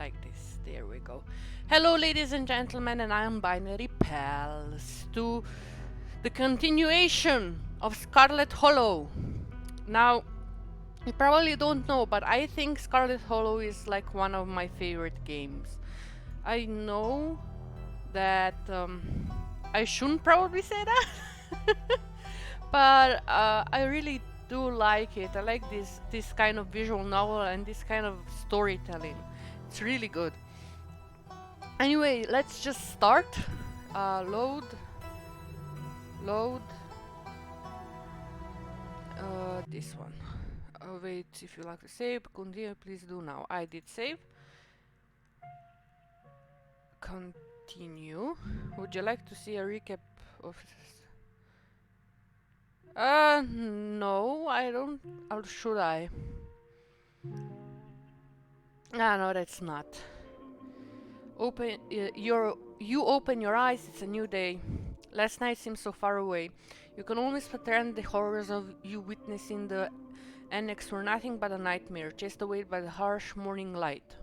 like this. There we go. Hello, ladies and gentlemen, and I am Binary Pals to the continuation of Scarlet Hollow. Now, you probably don't know, but I think Scarlet Hollow is like one of my favorite games. I know that I shouldn't probably say that, but I really do like it. I like this kind of visual novel and this kind of storytelling. It's really good. Anyway, let's just start. Load. This one. Wait, if you like to save, continue, please do now. I did save. Continue. Would you like to see a recap of this? No, I don't. Or should I? Ah, no, that's not. You open your eyes, it's a new day. Last night seems so far away. You can almost pretend the horrors of you witnessing the annex were nothing but a nightmare, chased away by the harsh morning light.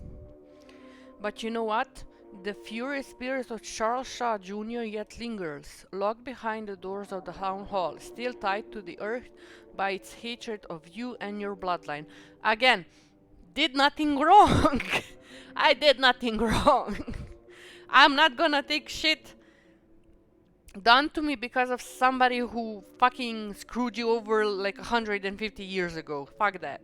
But you know what? The furious spirit of Charles Shaw Jr. yet lingers, locked behind the doors of the town hall, still tied to the earth by its hatred of you and your bloodline. Again, did nothing wrong. I did nothing wrong. I'm not gonna take shit done to me because of somebody who fucking screwed you over like 150 years ago. Fuck that.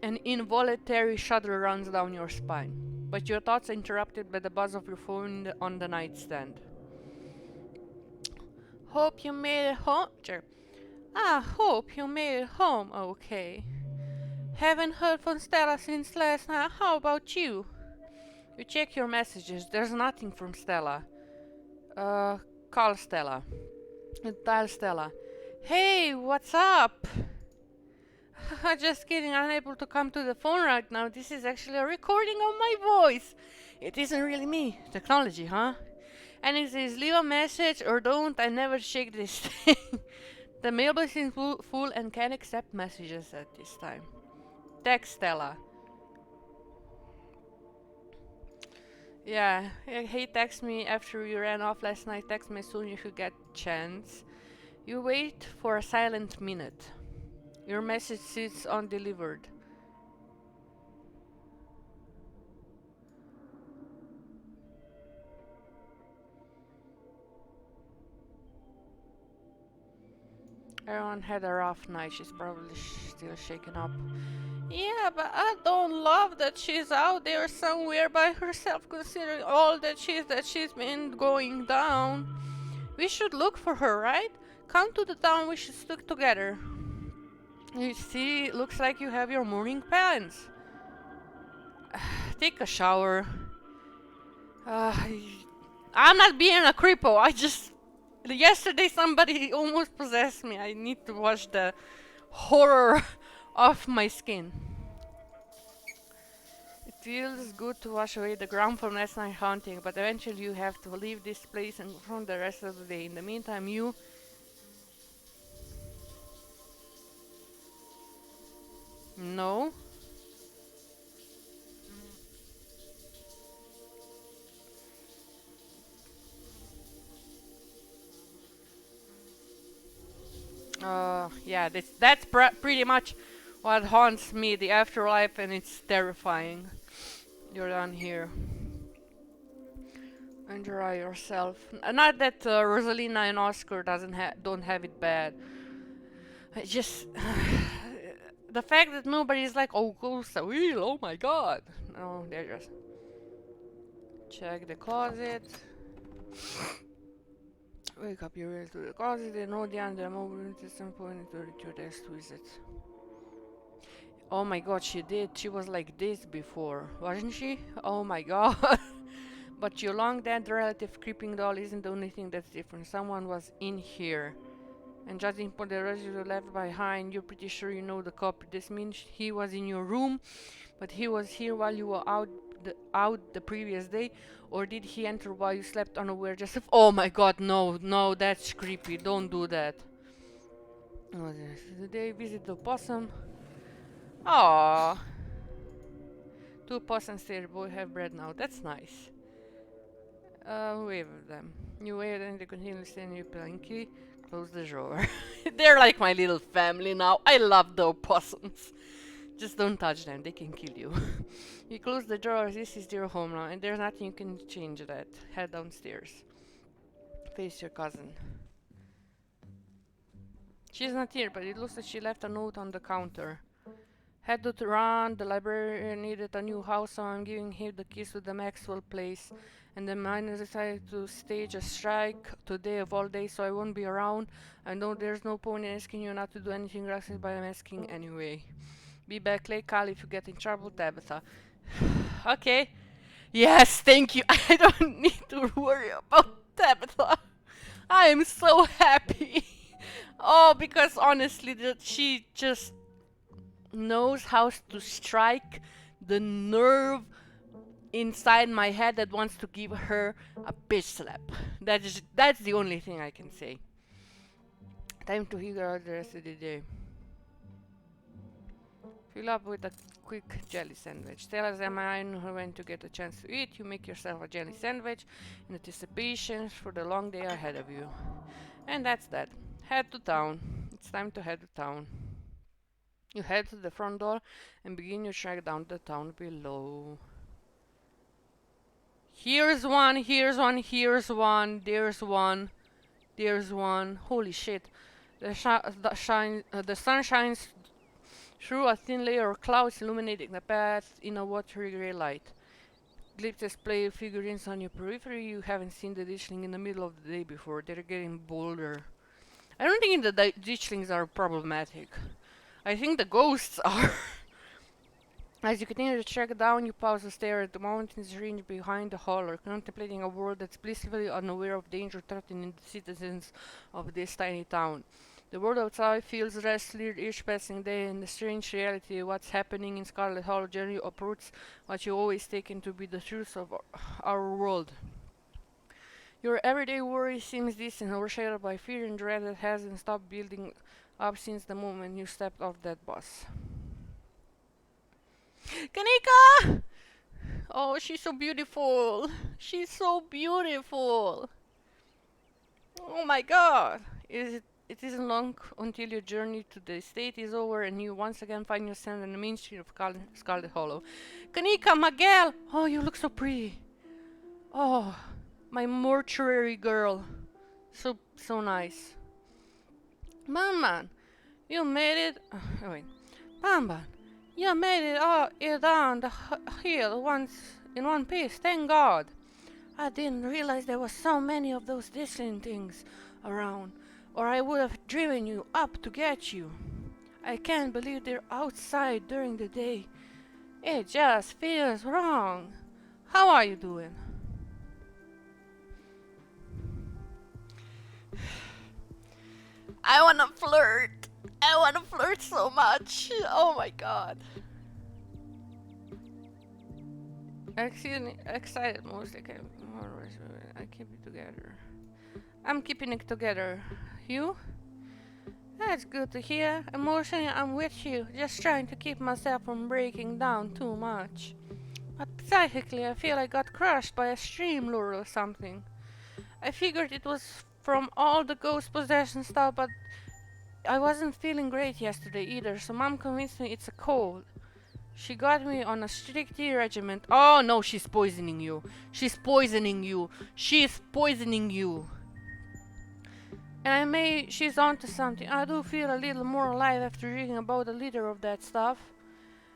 An involuntary shudder runs down your spine, but your thoughts are interrupted by the buzz of your phone on the nightstand. Hope you made it home. Hope you made it home okay. Haven't heard from Stella since last night. How about you? You check your messages. There's nothing from Stella. Call Stella. Dial Stella. Hey, what's up? Just kidding, I'm unable to come to the phone right now. This is actually a recording of my voice. It isn't really me. Technology, huh? And it says leave a message or don't. I never check this thing. The mailbox is full and can't accept messages at this time. Text Stella. Yeah, hey, text me after you ran off last night. Text me soon if you get chance. You wait for a silent minute. Your message sits undelivered. Everyone had a rough night. She's probably still shaken up. Yeah, but I don't love that she's out there somewhere by herself, considering all that she's been going down. We should look for her, right? Come to the town, we should stick together. You see, looks like you have your morning plans. Take a shower. I'm not being a creepo, yesterday somebody almost possessed me. I need to wash the horror off my skin. It feels good to wash away the ground from last night hunting, but eventually you have to leave this place and from the rest of the day. In the meantime, you... No? Yeah, that's pretty much what haunts me, the afterlife, and it's terrifying. You're done here. Enjoy yourself. Not that Rosalina and Oscar don't have it bad. I just the fact that nobody's like, oh, ghost a wheel, oh my god. No, they're just check the closet. Wake up your way to the closet and hold down the mobile at some point to your desk visit. Oh my god, she did. She was like this before, wasn't she? Oh my god. But your long dead relative creeping doll isn't the only thing that's different. Someone was in here. And judging for the residue left behind, you're pretty sure you know the cop. This means he was in your room, but he was here while you were out the previous day, or did he enter while you slept unaware? Oh my god, no, that's creepy. Don't do that. Oh, did they visit the possum? Aww. 2 possums there, both have bread now. That's nice. Wave at them. You wave and they continue standing your blankie. Close the drawer. They're like my little family now. I love the opossums. Just don't touch them, they can kill you. You close the drawer, this is your home now, and there's nothing you can change that. Head downstairs. Face your cousin. She's not here, but it looks like she left a note on the counter. Had to run, the librarian needed a new house, so I'm giving him the keys to the Maxwell place. And the miners decided to stage a strike today of all days, so I won't be around. I know there's no point in asking you not to do anything reckless, but I'm asking anyway. Be back late, Carl, if you get in trouble, Tabitha. Okay. Yes, thank you. I don't need to worry about Tabitha. I am so happy. Oh, because honestly, she just knows how to strike the nerve inside my head that wants to give her a bitch slap. That's the only thing I can say. Time to figure out the rest of the day. Fill up with a quick jelly sandwich. Tell us am I when to get a chance to eat. You make yourself a jelly sandwich in anticipation for the long day ahead of you. And that's that. Head to town. It's time to head to town. You head to the front door and begin your trek down the town below. Here's one, here's one, here's one, there's one, there's one. Holy shit. The sun shines through a thin layer of clouds, illuminating the path in a watery grey light. Glimpses play figurines on your periphery. You haven't seen the ditchling in the middle of the day before. They're getting bolder. I don't think the ditchlings are problematic. I think the ghosts are. As you continue to trek down, you pause to stare at the mountains range behind the holler, contemplating a world that's blissfully unaware of danger threatening the citizens of this tiny town. The world outside feels less clear each passing day, and the strange reality of what's happening in Scarlet Hollow generally uproots what you always taken to be the truth of our world. Your everyday worry seems distant, overshadowed by fear and dread that hasn't stopped building up since the moment you stepped off that bus. Keeneka! Oh, she's so beautiful. She's so beautiful. Oh my god. It isn't long until your journey to the estate is over and you once again find yourself in the main street of Scarlet Hollow. Keeneka, Miguel! Oh, you look so pretty. Oh, my mortuary girl. So nice. Man, you made it. Wait. Man. You made it all down the hill once in one piece, thank God. I didn't realize there were so many of those distant things around, or I would have driven you up to get you. I can't believe they're outside during the day. It just feels wrong. How are you doing? I wanna flirt. I want to flirt so much. Oh my god. Excited mostly. I keep it together. I'm keeping it together. You? That's good to hear. Emotionally, I'm with you. Just trying to keep myself from breaking down too much. But psychically, I feel I got crushed by a stream lure or something. I figured it was from all the ghost possession stuff, but I wasn't feeling great yesterday either, so Mom convinced me it's a cold. She got me on a strict tea regimen. Oh no, she's poisoning you. She's poisoning you. She's poisoning you. And she's onto something. I do feel a little more alive after reading about a liter of that stuff.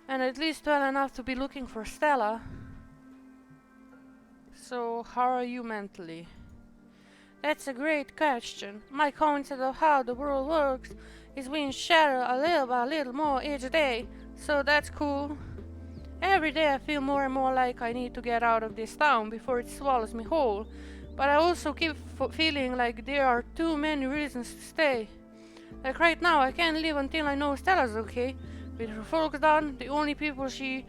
And at least well enough to be looking for Stella. So, how are you mentally? That's a great question. My concept of how the world works is being shattered a little by a little more each day, so that's cool. Every day I feel more and more like I need to get out of this town before it swallows me whole, but I also keep feeling like there are too many reasons to stay. Like right now, I can't leave until I know Stella's okay. With her folks done, the only people she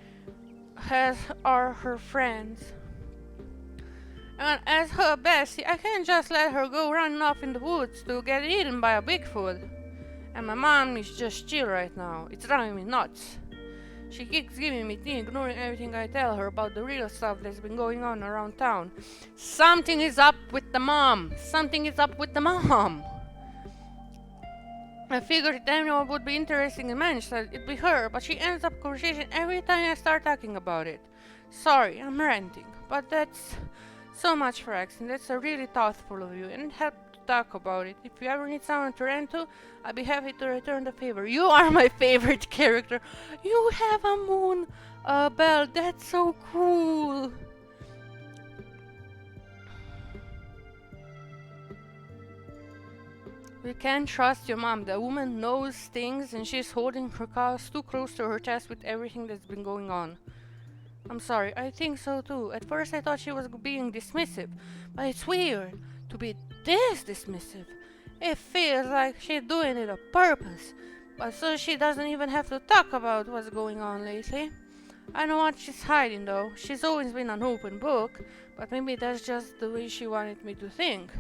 has are her friends. And as her bestie, I can't just let her go running off in the woods to get eaten by a Bigfoot. And my mom is just chill right now. It's driving me nuts. She keeps giving me tea, ignoring everything I tell her about the real stuff that's been going on around town. Something is up with the mom. Something is up with the mom. I figured if anyone would be interested in Manchester, it'd be her, but she ends up conversation every time I start talking about it. Sorry, I'm ranting, but that's so much for asking. That's really thoughtful of you, and help to talk about it. If you ever need someone to rant to, I'd be happy to return the favor. You are my favorite character. You have a moon bell. That's so cool. We can't trust your mom. The woman knows things and she's holding her cards too close to her chest with everything that's been going on. I'm sorry, I think so too. At first I thought she was being dismissive, but it's weird to be this dismissive. It feels like she's doing it on purpose, but so she doesn't even have to talk about what's going on lately. I know what she's hiding though. She's always been an open book, but maybe that's just the way she wanted me to think.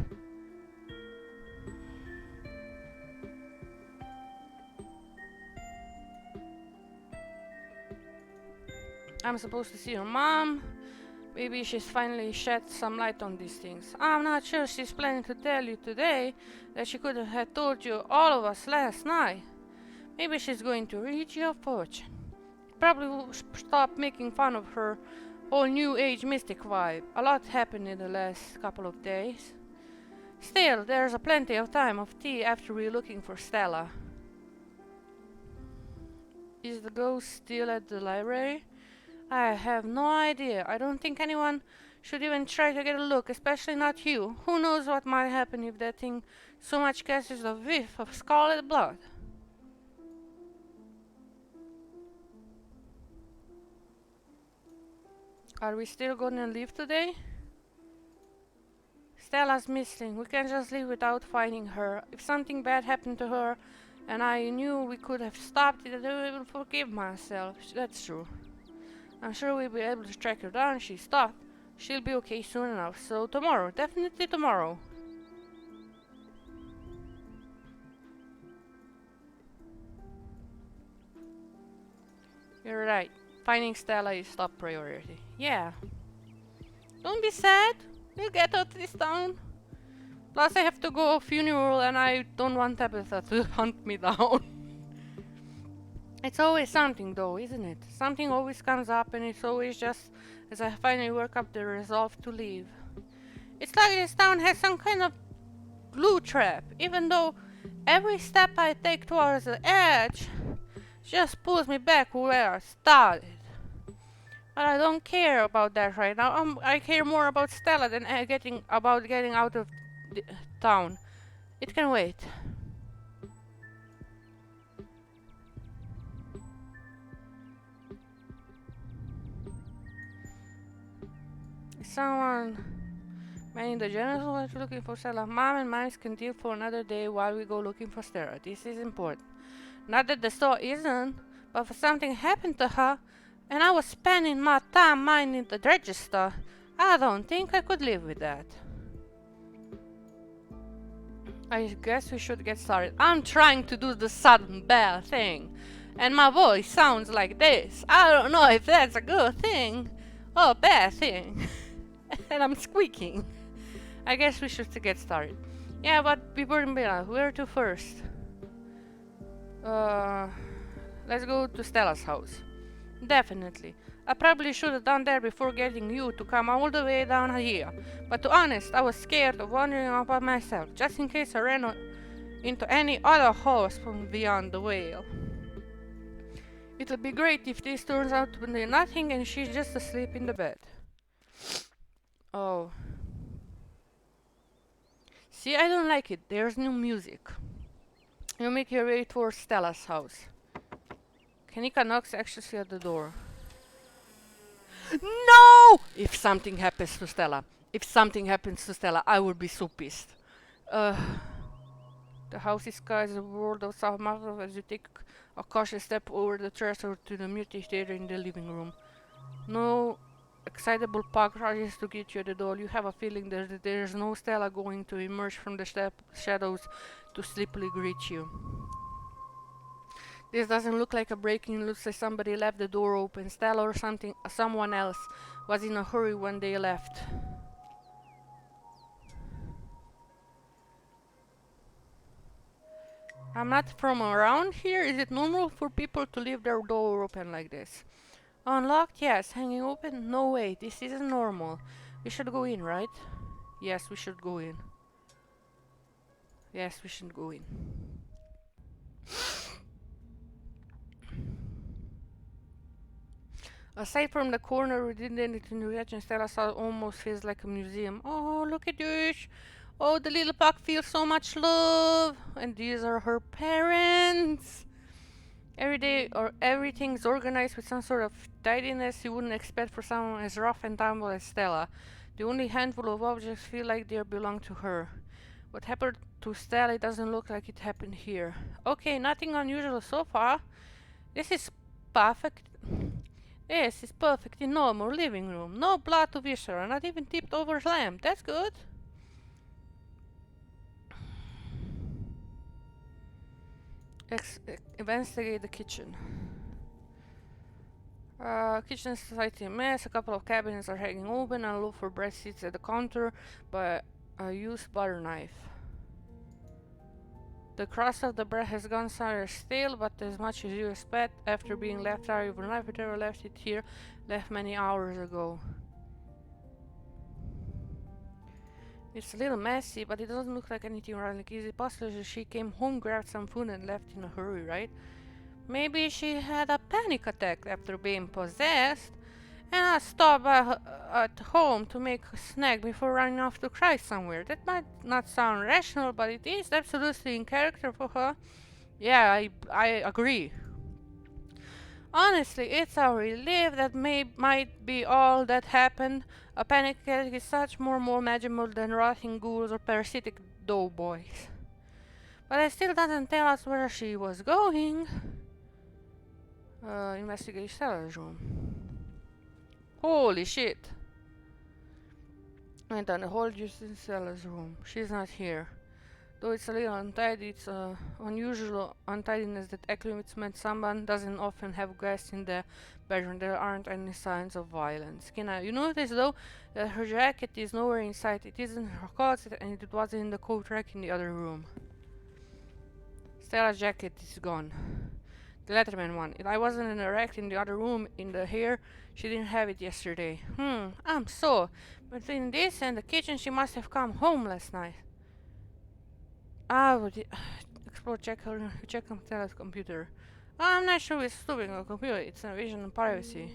I'm supposed to see your mom. Maybe she's finally shed some light on these things. I'm not sure she's planning to tell you today that she could have told you all of us last night. Maybe she's going to read your fortune. Probably will stop making fun of her whole new age mystic vibe. A lot happened in the last couple of days. Still, there's a plenty of time of tea after we're looking for Stella. Is the ghost still at the library? I have no idea. I don't think anyone should even try to get a look, especially not you. Who knows what might happen if that thing so much catches a whiff of scarlet blood. Are we still gonna leave today? Stella's missing. We can't just leave without finding her. If something bad happened to her and I knew we could have stopped it, I would forgive myself. That's true. I'm sure we'll be able to track her down. She's stopped. She'll be okay soon enough. So tomorrow, definitely tomorrow. You're right. Finding Stella is top priority. Yeah. Don't be sad. We'll get out of this town. Plus I have to go to a funeral and I don't want Tabitha to hunt me down. It's always something though, isn't it? Something always comes up and it's always just as I finally work up the resolve to leave. It's like this town has some kind of glue trap, even though every step I take towards the edge just pulls me back where I started. But I don't care about that right now. I care more about Stella than getting out of the town. It can wait. Someone manning the general was looking for Stella. Mom and Miles can deal for another day while we go looking for Stella. This is important. Not that the store isn't, but if something happened to her and I was spending my time minding the register, I don't think I could live with that. I guess we should get started. I'm trying to do the sudden bell thing, and my voice sounds like this. I don't know if that's a good thing or a bad thing. And I'm squeaking. I guess we should get started. Yeah, but before where to first? Let's go to Stella's house. Definitely. I probably should have done that before getting you to come all the way down here. But to be honest, I was scared of wandering off by myself, just in case I ran into any other horse from beyond the whale. It'll be great if this turns out to be nothing and she's just asleep in the bed. Oh. See, I don't like it. There's no music. You make your way towards Stella's house. Keeneka knocks anxiously at the door. No! If something happens to Stella. If something happens to Stella, I will be so pissed. The house is skies a world of soft muffled as you take a cautious step over the threshold to the amphitheater in the living room. No excitable pug rushes to greet you at the door. You have a feeling that there is no Stella going to emerge from the shadows to sleepily greet you. This doesn't look like a break-in. It looks like somebody left the door open. Stella or someone else was in a hurry when they left. I'm not from around here. Is it normal for people to leave their door open like this? Unlocked? Yes. Hanging open? No way. This isn't normal. We should go in, right? Yes, we should go in. Yes, we should go in. Aside from the corner we didn't anything to reach, and Stella saw almost feels like a museum. Oh, look at this! Oh, the little puck feels so much love! And these are her parents! Every day, or everything's organized with some sort of tidiness you wouldn't expect for someone as rough and tumble as Stella. The only handful of objects feel like they belong to her. What happened to Stella doesn't look like it happened here. Okay, nothing unusual so far. This is perfect. This is perfectly normal living room. No blood to viscera, not even tipped over lamp. That's good. Investigate the kitchen. Kitchen is slightly a mess. A couple of cabinets are hanging open and look for bread sits at the counter, but a used butter knife. The crust of the bread has gone sour stale, but as much as you expect after being left out overnight. Whoever left it here left many hours ago. It's a little messy, but it doesn't look like anything wrong. Like, is it possible that she came home, grabbed some food, and left in a hurry, right? Maybe she had a panic attack after being possessed, and I stopped at home to make a snack before running off to cry somewhere. That might not sound rational, but it is absolutely in character for her. Yeah, I agree. Honestly, it's a relief that might be all that happened. A panic attack is such more magical than rotting ghouls or parasitic doughboys. But it still doesn't tell us where she was going. Investigate Stella's room. Holy shit! Went down the whole just in Stella's room. She's not here. Though it's a little untidy, it's unusual untidiness that acclimates someone doesn't often have guests in the bedroom. There aren't any signs of violence. Keeneka, you notice though that her jacket is nowhere in sight. It isn't in her closet and it wasn't in the coat rack in the other room. Stella's jacket is gone. The Letterman one. I wasn't in the rack in the other room in the hair. She didn't have it yesterday. I'm so. Between this and the kitchen, she must have come home last night. I would explore check on Stella's computer. I'm not sure it's stooping a computer. It's invasion of privacy.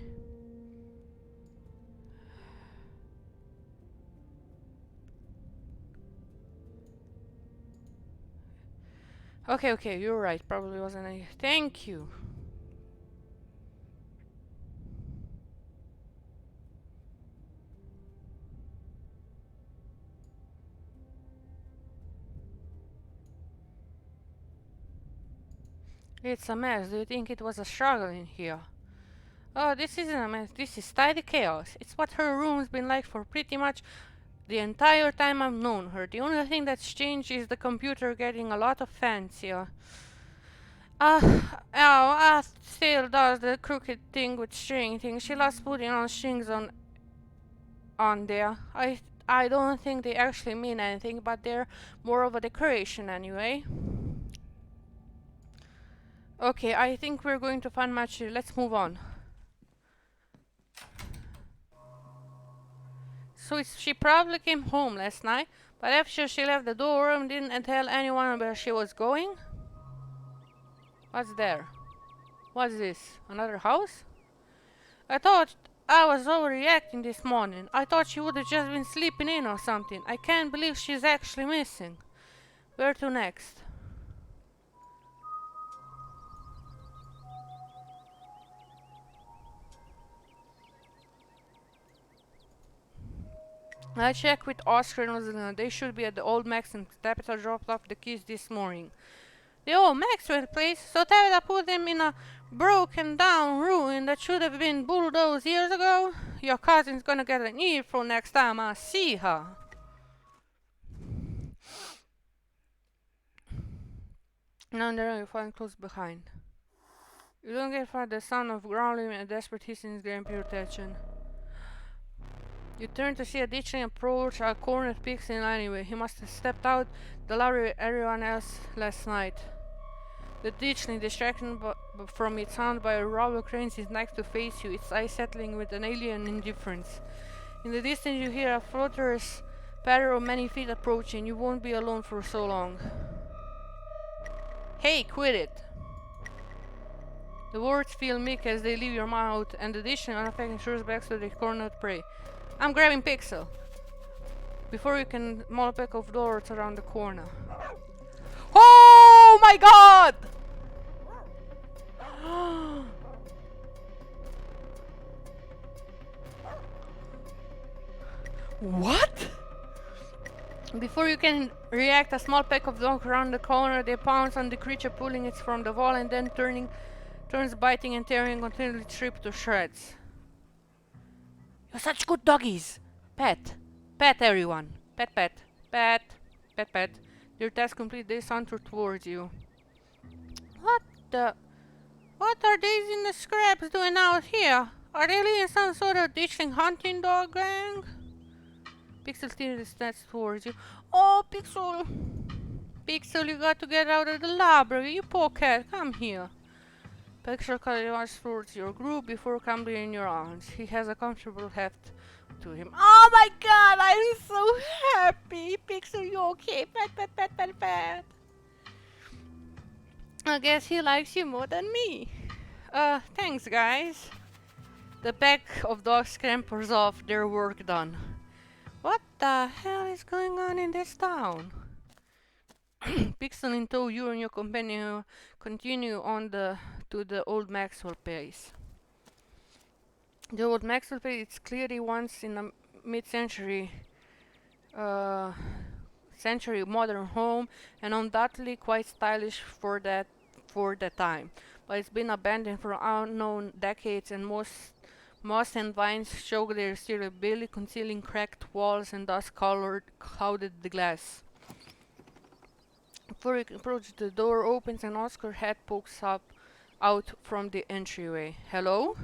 Okay, you're right. Probably wasn't any. Thank you. It's a mess. Do you think it was a struggle in here? Oh, this isn't a mess. This is tidy chaos. It's what her room's been like for pretty much the entire time I've known her. The only thing that's changed is the computer getting a lot of fancier. Still does the crooked thing with string things. She loves putting on strings on there. I don't think they actually mean anything, but they're more of a decoration anyway. Okay, I think we're going to find much. Let's move on. So she probably came home last night, but after she left the door and didn't tell anyone where she was going. What's there? What's this? Another house? I thought I was overreacting this morning. I thought she would have just been sleeping in or something. I can't believe she's actually missing. Where to next? I checked with Oscar and they should be at the old Max and Tabitha dropped off the keys this morning. The old Maxwell place? So Tabitha put them in a broken down ruin that should have been bulldozed years ago? Your cousin's gonna get an earful next time I see her. Now there you find close behind. You don't get far. The sound of growling and desperate hissing is grabbing your attention. You turn to see a ditchling approach a cornered pixel anyway. He must have stepped out the lorry with everyone else last night. The ditchling, distracted from its sound by a robber, cranes his neck to face you, its eyes settling with an alien indifference. In the distance you hear a flutterous patter of many feet approaching. You won't be alone for so long. Hey, quit it! The words feel meek as they leave your mouth, and the ditchling unaffected shoots back to the cornered prey. I'm grabbing Pixel! Before you can maul a pack of doors around the corner. Oh my god! What? Before you can react, a small pack of dogs around the corner. They pounce on the creature, pulling it from the wall, and then turns biting and tearing, continually stripped to shreds. You're such good doggies! Pet! Pet, everyone! Pet, pet! Pet! Pet, pet! Your task complete, they saunter towards you. What the... What are these in the scraps doing out here? Are they leading some sort of ditchling hunting dog gang? Pixel steers his steps towards you. Oh, Pixel! Pixel, you got to get out of the library, you poor cat, come here. Pixel runs towards your group before coming in your arms. He has a comfortable heft to him. Oh my god, I'm so happy! Pixel, you okay? Pet, pet, pet, pet, pet. I guess he likes you more than me. Thanks guys. The pack of dogs scampers off, their work done. What the hell is going on in this town? Pixel in tow, you and your companion continue on to the old Maxwell place. The old Maxwell place is clearly once in a mid-century modern home, and undoubtedly quite stylish for the time. But it's been abandoned for unknown decades, and moss and vines show their steerability, concealing cracked walls and dust-colored clouded glass. Before you can approach, the door opens and Oscar's head pokes out from the entryway. Hello?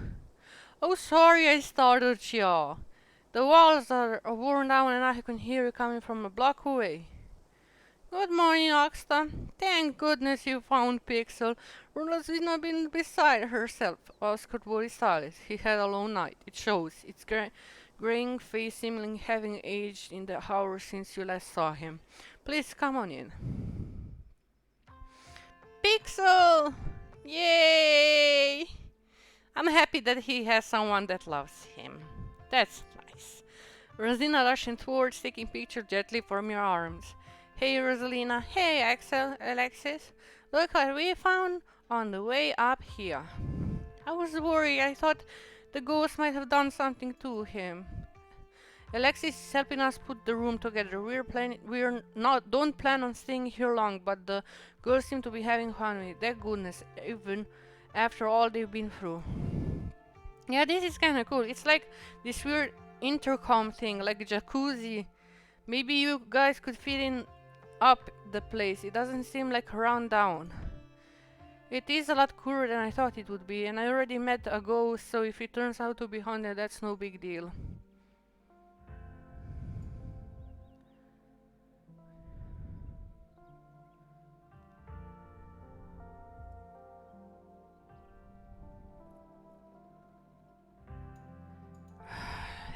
Oh, sorry I startled you. The walls are worn down and I can hear you coming from a block away. Good morning, Oxta. Thank goodness you found Pixel. Rosina been beside herself. Oscar was silent. He had a long night. It shows. Its graying face seemingly having aged in the hours since you last saw him. Please come on in. Pixel! Yay! I'm happy that he has someone that loves him. That's nice. Rosina rushing towards, taking picture gently from your arms. Hey Rosalina. Hey Alexis. Look what we found on the way up here. I was worried. I thought the ghost might have done something to him. Alexis is helping us put the room together. Don't plan on staying here long, but the girls seem to be having fun with it. Thank goodness, even after all they've been through. Yeah, this is kinda cool. It's like this weird intercom thing, like a jacuzzi. Maybe you guys could fit in up the place. It doesn't seem like a rundown. It is a lot cooler than I thought it would be, and I already met a ghost, so if it turns out to be haunted, that's no big deal.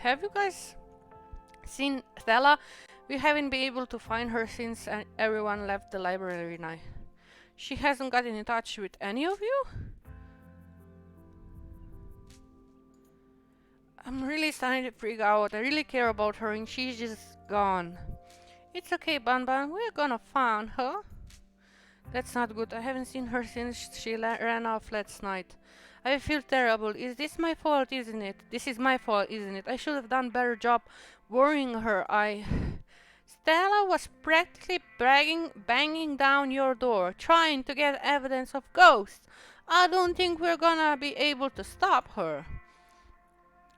Have you guys seen Stella? We haven't been able to find her since everyone left the library night. She hasn't gotten in touch with any of you? I'm really starting to freak out. I really care about her and she's just gone. It's okay, Ban Ban. We're gonna find her. That's not good. I haven't seen her since she ran off last night. I feel terrible. Is this my fault, isn't it? This is my fault, isn't it? I should have done a better job worrying her. Stella was practically banging down your door, trying to get evidence of ghosts. I don't think we're gonna be able to stop her.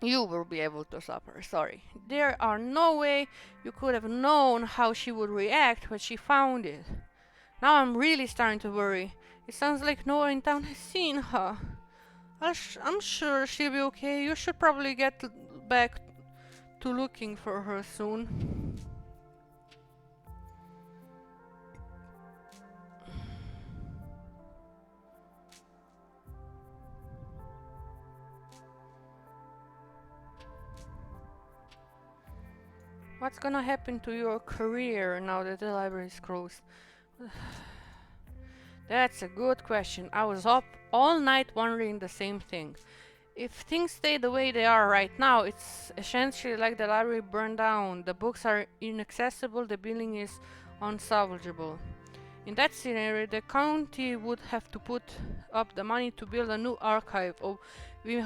You will be able to stop her, sorry. There are no way you could have known how she would react when she found it. Now I'm really starting to worry. It sounds like no one in town has seen her. I'm sure she'll be okay. You should probably get back to looking for her soon. What's gonna happen to your career now that the library is closed? That's a good question. I was up all night wondering the same thing. If things stay the way they are right now, it's essentially like the library burned down. The books are inaccessible, the building is unsalvageable. In that scenario, the county would have to put up the money to build a new archive, or we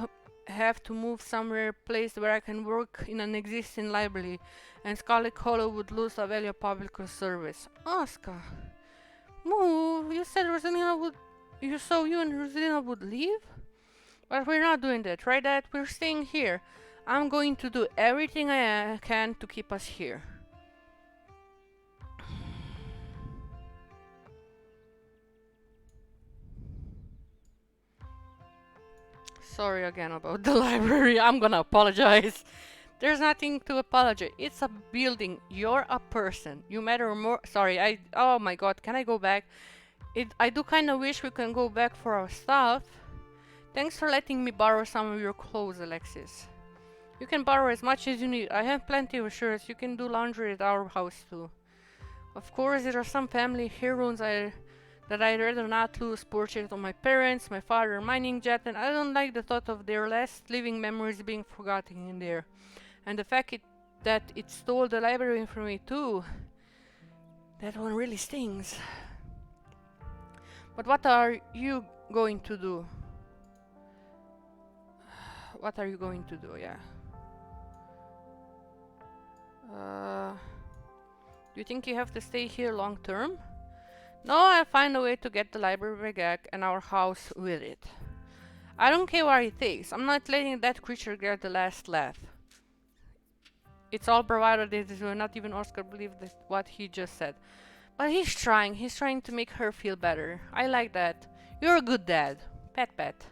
have to move somewhere place where I can work in an existing library, and Scarlet Hollow would lose a value of public service. Oscar, move! You said Rosalina would. You and Rosalina would leave? But we're not doing that, right, Dad? We're staying here. I'm going to do everything I can to keep us here. Sorry again about the library. I'm gonna apologize. There's nothing to apologize. It's a building. You're a person. You matter more. Sorry, Oh my god, can I go back? I do kinda wish we can go back for our stuff. Thanks for letting me borrow some of your clothes, Alexis. You can borrow as much as you need. I have plenty of shirts. You can do laundry at our house too. Of course, there are some family heirlooms that I'd rather not lose. Portrait of my parents, my father mining jet, and I don't like the thought of their last living memories being forgotten in there. And the fact that it stole the library from me too. That one really stings. But what are you going to do? What are you going to do? Yeah. Do you think you have to stay here long term? No, I'll find a way to get the library back and our house with it. I don't care what it takes. I'm not letting that creature get the last laugh. It's all bravado. Not even Oscar believed what he just said. But he's trying. He's trying to make her feel better. I like that. You're a good dad. Pat pat.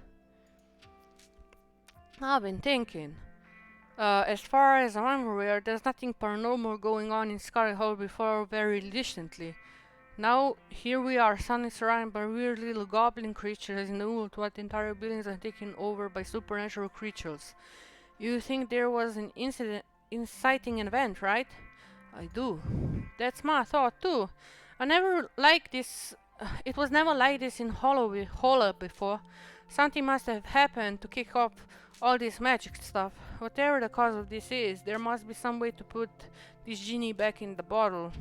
I've been thinking. As far as I'm aware, there's nothing paranormal going on in Scarlet Hollow before very recently. Now, here we are, suddenly surrounded by weird little goblin creatures in the woods, while the entire buildings are taken over by supernatural creatures. You think there was an inciting event, right? I do. That's my thought too. I never liked this. It was never like this in Hollow before. Something must have happened to kick off all this magic stuff. Whatever the cause of this is, there must be some way to put this genie back in the bottle.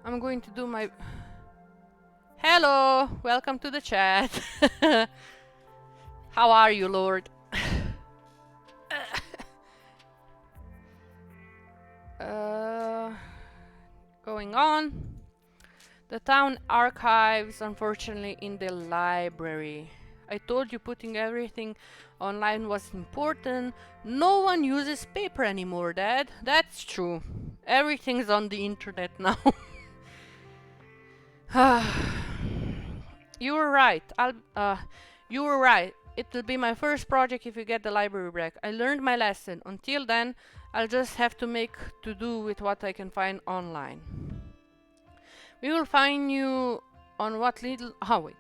I'm going to do my... Hello! Welcome to the chat. How are you, Lord? Going on. The town archives, unfortunately, in the library. I told you putting everything online was important. No one uses paper anymore, Dad. That's true. Everything's on the internet now. You were right. You were right. It will be my first project if you get the library back. I learned my lesson. Until then, I'll just have to make to do with what I can find online. We will find you on what little... Oh, wait.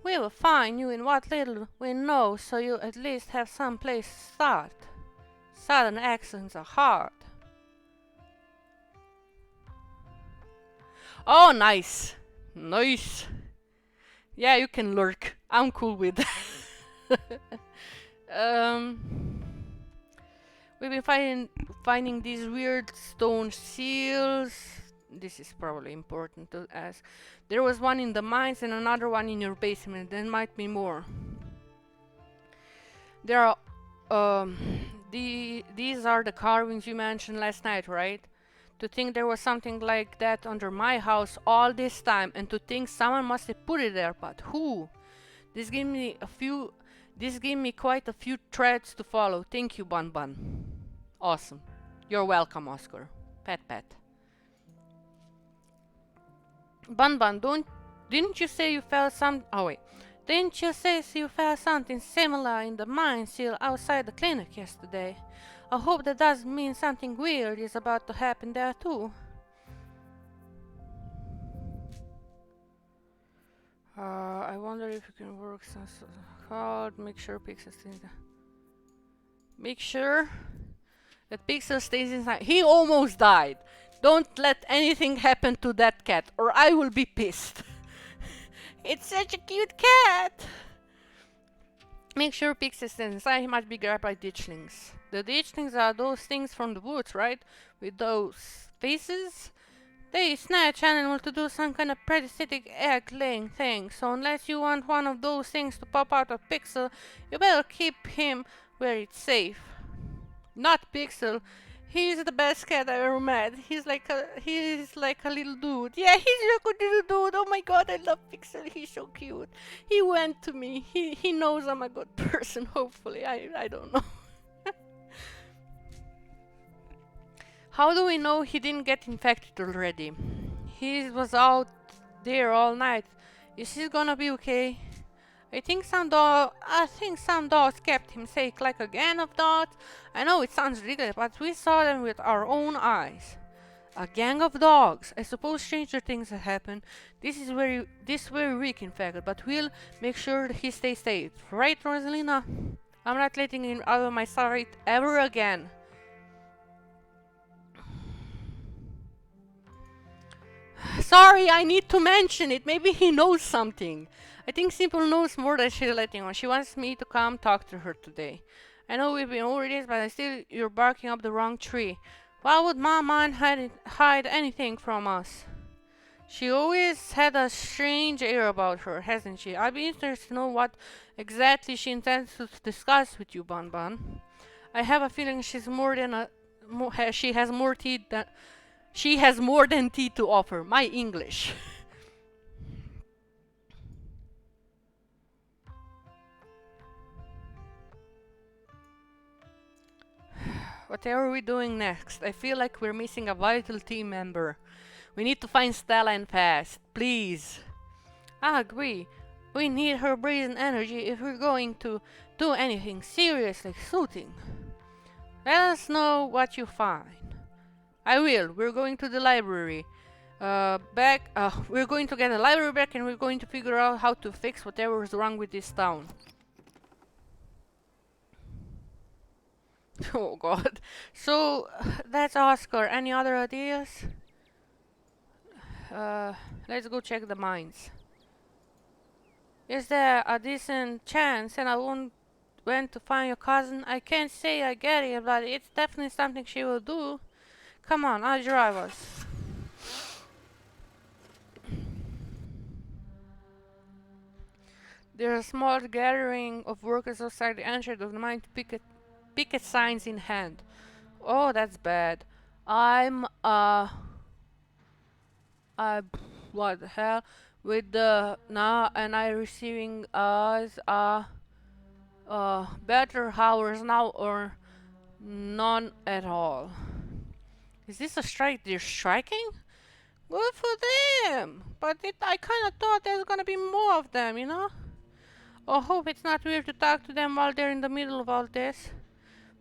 We will find you in what little we know, so you at least have some place to start. Southern accents are hard. Oh, nice. Nice. Yeah, you can lurk. I'm cool with that. We've been finding these weird stone seals. This is probably important to ask. There was one in the mines and another one in your basement. There might be more. There are, these are the carvings you mentioned last night, right? To think there was something like that under my house all this time, and to think someone must have put it there, but who? This gave me quite a few threads to follow. Thank you, Bun Bun. Awesome. You're welcome, Oscar. Pat pat. Bun Bun, didn't you say you felt some... Oh wait. Didn't you say you felt something similar in the mine seal outside the clinic yesterday? I hope that doesn't mean something weird is about to happen there too. I wonder if you can work some sort of hard. Make sure Pixel stays there. Make sure that Pixel stays inside. He almost died. Don't let anything happen to that cat, or I will be pissed. It's such a cute cat. Make sure Pixel stays inside. He might be grabbed by ditchlings. The ditchlings are those things from the woods, right? With those faces? They snatch animal to do some kind of parasitic egg-laying thing, so unless you want one of those things to pop out of Pixel, you better keep him where it's safe. Not Pixel. He's the best cat I ever met. He's like a little dude. Yeah, he's a good little dude. Oh my god, I love Pixel. He's so cute. He went to me. He knows I'm a good person, hopefully. I don't know. How do we know he didn't get infected already? He was out there all night. Is he gonna be okay? I think some dogs kept him safe, like a gang of dogs. I know it sounds ridiculous, but we saw them with our own eyes. A gang of dogs. I suppose stranger things have happened. This very weak, in fact, but we'll make sure that he stays safe. Right, Rosalina? I'm not letting him out of my sight ever again. Sorry, I need to mention it. Maybe he knows something. I think Simple knows more than she's letting on. She wants me to come talk to her today. I know we've been over this, but you're barking up the wrong tree. Why would Mama hide anything from us? She always had a strange air about her, hasn't she? I'd be interested to know what exactly she intends to discuss with you, Bun Bun. I have a feeling she has more teeth than... She has more than teeth to offer. My English. What are we doing next? I feel like we're missing a vital team member. We need to find Stella and fast. Please. I agree. We need her brazen energy if we're going to do anything seriously soothing. Let us know what you find. I will. We're going to the library. We're going to get the library back and we're going to figure out how to fix whatever is wrong with this town. Oh god. So, that's Oscar. Any other ideas? Let's go check the mines. Is there a decent chance and I went to find your cousin? I can't say I get it, but it's definitely something she will do. Come on, I'll drive us. There's a small gathering of workers outside the entrance of the mine to picket signs in hand. Oh, that's bad. What the hell? With the now and I receiving us better hours now or none at all. Is this a strike? They're striking? Good for them! But I kinda thought there's gonna be more of them, you know? I hope it's not weird to talk to them while they're in the middle of all this.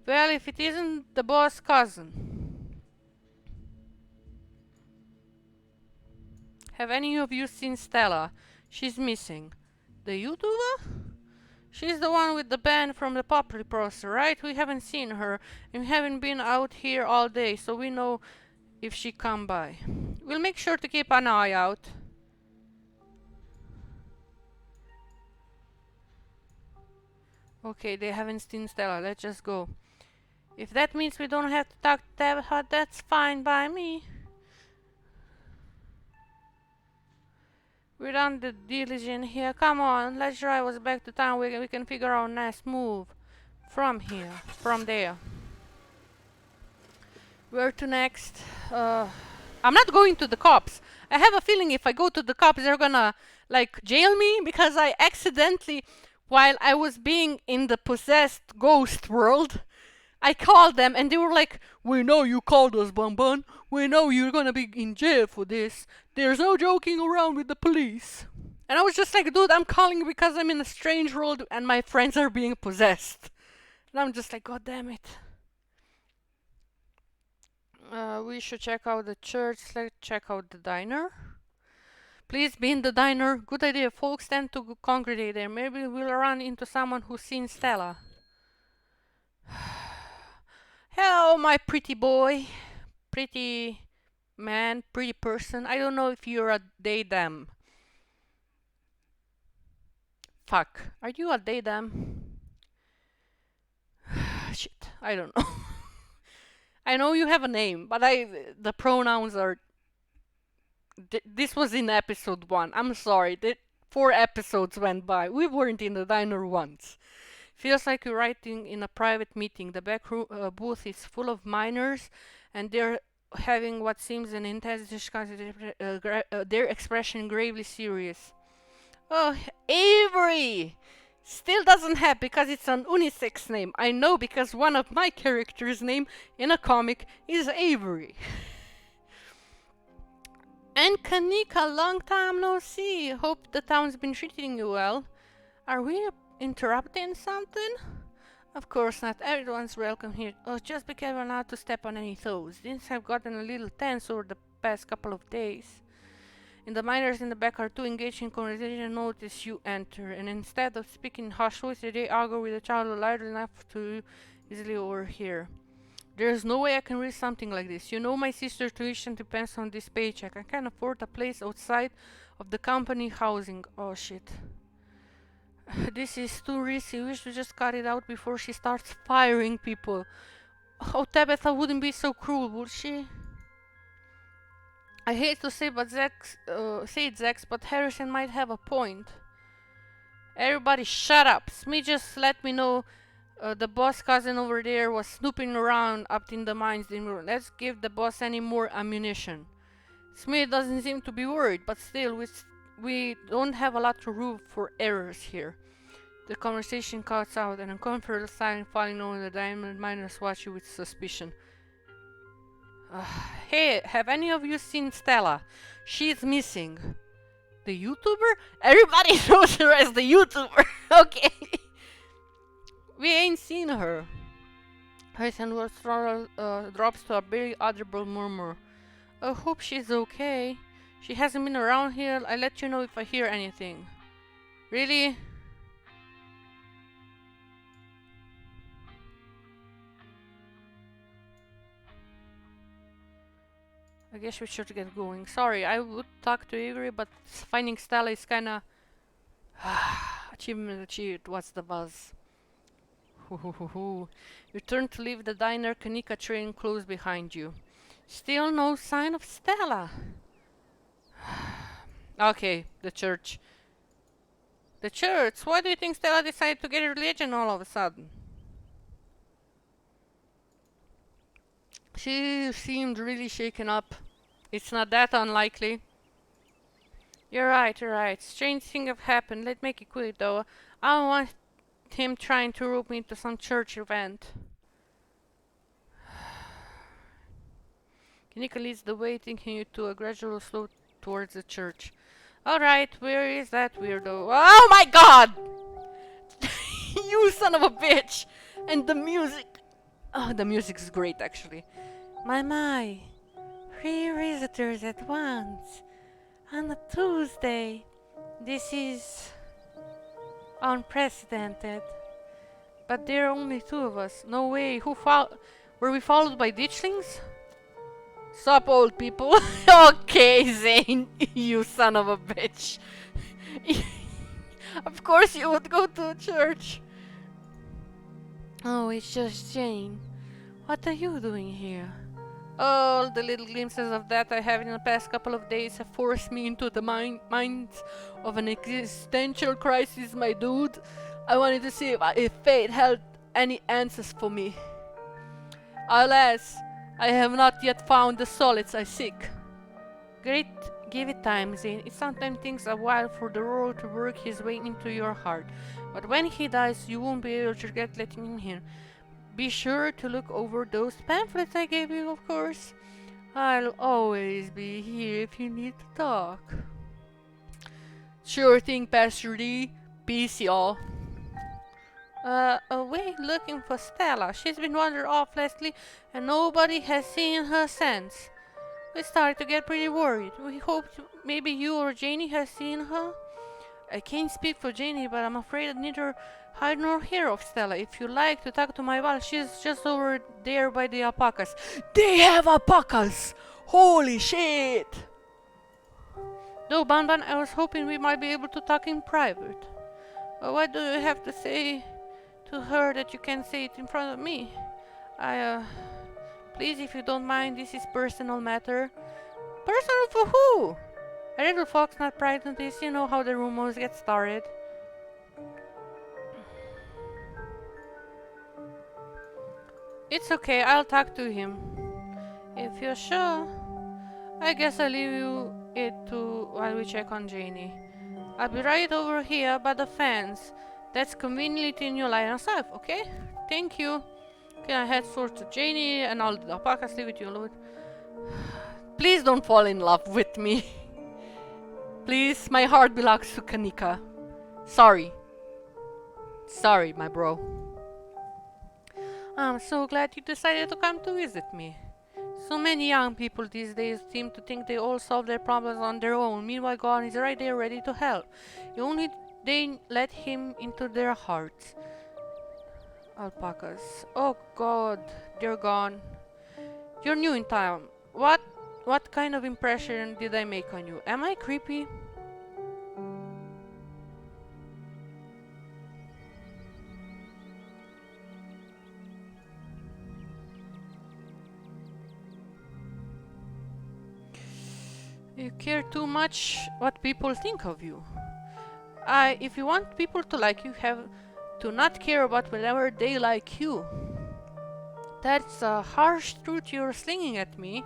Well, if it isn't the boss' cousin. Have any of you seen Stella? She's missing. The YouTuber? She's the one with the band from the Property Processor, right? We haven't seen her, and we haven't been out here all day, so we know if she come by. We'll make sure to keep an eye out. Okay, they haven't seen Stella. Let's just go. If that means we don't have to talk to Tabitha, that's fine by me. We're on the diligent here. Come on, let's drive us back to town. We can figure out next move. From here. From there. Where to next? I'm not going to the cops. I have a feeling if I go to the cops, they're gonna, like, jail me. Because I accidentally, while I was being in the possessed ghost world, I called them and they were like, we know you called us, Bun Bun. We know you're gonna be in jail for this. There's no joking around with the police. And I was just like, dude, I'm calling because I'm in a strange world and my friends are being possessed. And I'm just like, god damn it. We should check out the church. Let's check out the diner. Please be in the diner. Good idea. Folks tend to congregate there. Maybe we'll run into someone who's seen Stella. Hello, my pretty boy. Pretty man, pretty person. I don't know if you're a they them. Fuck. Are you a they them? Shit. I don't know. I know you have a name, but the pronouns are. This was in episode 1. I'm sorry. 4 episodes went by. We weren't in the diner once. Feels like you're writing in a private meeting. The back booth is full of miners, and they're having what seems an intense discussion. Their expression gravely serious. Oh, Avery! Still doesn't have because it's an unisex name. I know because one of my characters' name in a comic is Avery. And Keeneka, long time no see. Hope the town's been treating you well. Are we interrupting something? Of course not. Everyone's welcome here. Oh, just be careful not to step on any toes. Things have gotten a little tense over the past couple of days. And the miners in the back are too engaged in conversation notice you enter, and instead of speaking harsh voices, they argue with a child loud enough to easily overhear. There's no way I can read something like this. You know my sister's tuition depends on this paycheck. I can't afford a place outside of the company housing. Oh shit. This is too risky. We should just cut it out before she starts firing people. Oh, Tabitha wouldn't be so cruel, would she? I hate to say it, Zex, but Harrison might have a point. Everybody shut up. Smee just let me know the boss cousin over there was snooping around up in the mines. Let's give the boss any more ammunition. Smee doesn't seem to be worried, but still, we don't have a lot to room for errors here. The conversation cuts out, and uncomfortable silence falling over the diamond miners watch you with suspicion. Hey, have any of you seen Stella? She's missing. The YouTuber? Everybody knows her as the YouTuber. Okay. We ain't seen her. Harrison drops to a very audible murmur. I hope she's okay. She hasn't been around here. I'll let you know if I hear anything. Really? I guess we should get going. Sorry, I would talk to Avery, but finding Stella is kinda... Achievement achieved. What's the buzz? You turn to leave the diner, Keeneka train close behind you. Still no sign of Stella. Okay, the church. The church? Why do you think Stella decided to get a religion all of a sudden? She seemed really shaken up. It's not that unlikely. You're right. Strange things have happened. Let's make it quick though. I don't want him trying to rope me into some church event. Keeneka leads the way, taking you to a gradual slope towards the church. Alright, where is that weirdo? Oh my god! You son of a bitch! And the music... Oh, the music's great actually. My. 3 visitors at once. On a Tuesday. This is... unprecedented. But there are only 2 of us. No way. Were we followed by ditchlings? Sup, old people? Okay, Zane. You son of a bitch. Of course you would go to a church. Oh, it's just Jane. What are you doing here? All the little glimpses of that I have in the past couple of days have forced me into the minds of an existential crisis, my dude. I wanted to see if fate held any answers for me. Alas, I have not yet found the solace I seek. Great, give it time, Zane. It sometimes takes a while for the Lord to work his way into your heart. But when he dies, you won't be able to regret letting him in. Be sure to look over those pamphlets I gave you, of course. I'll always be here if you need to talk. Sure thing, Pastor D. Peace, y'all. Away looking for Stella. She's been wandering off lately, and nobody has seen her since. We started to get pretty worried. We hoped maybe you or Janie has seen her. I can't speak for Janie, but I'm afraid I'd neither hide nor hear of Stella. If you like to talk to my Val, she's just over there by the alpacas. They have alpacas! Holy shit! Though, Banban, I was hoping we might be able to talk in private. What do you have to say to her that you can't say it in front of me? Please, if you don't mind, this is personal matter. Personal for who? A little fox not pride on this, you know how the rumors get started. It's okay, I'll talk to him. If you're sure. I guess I'll leave you it to while we check on Janie. I'll be right over here by the fence. That's conveniently in your line of sight, okay? Thank you. Can I head towards to Janie and I'll the alpacas leave with you alone? Please don't fall in love with me. Please, my heart belongs to Keeneka. Sorry. Sorry, my bro. I'm so glad you decided to come to visit me. So many young people these days seem to think they all solve their problems on their own. Meanwhile, God is right there ready to help. You only they let him into their hearts. Alpacas. Oh God, they're gone. You're new in town. What kind of impression did I make on you? Am I creepy? You care too much what people think of you. If you want people to like you, have to not care about whatever they like you. That's a harsh truth you're slinging at me.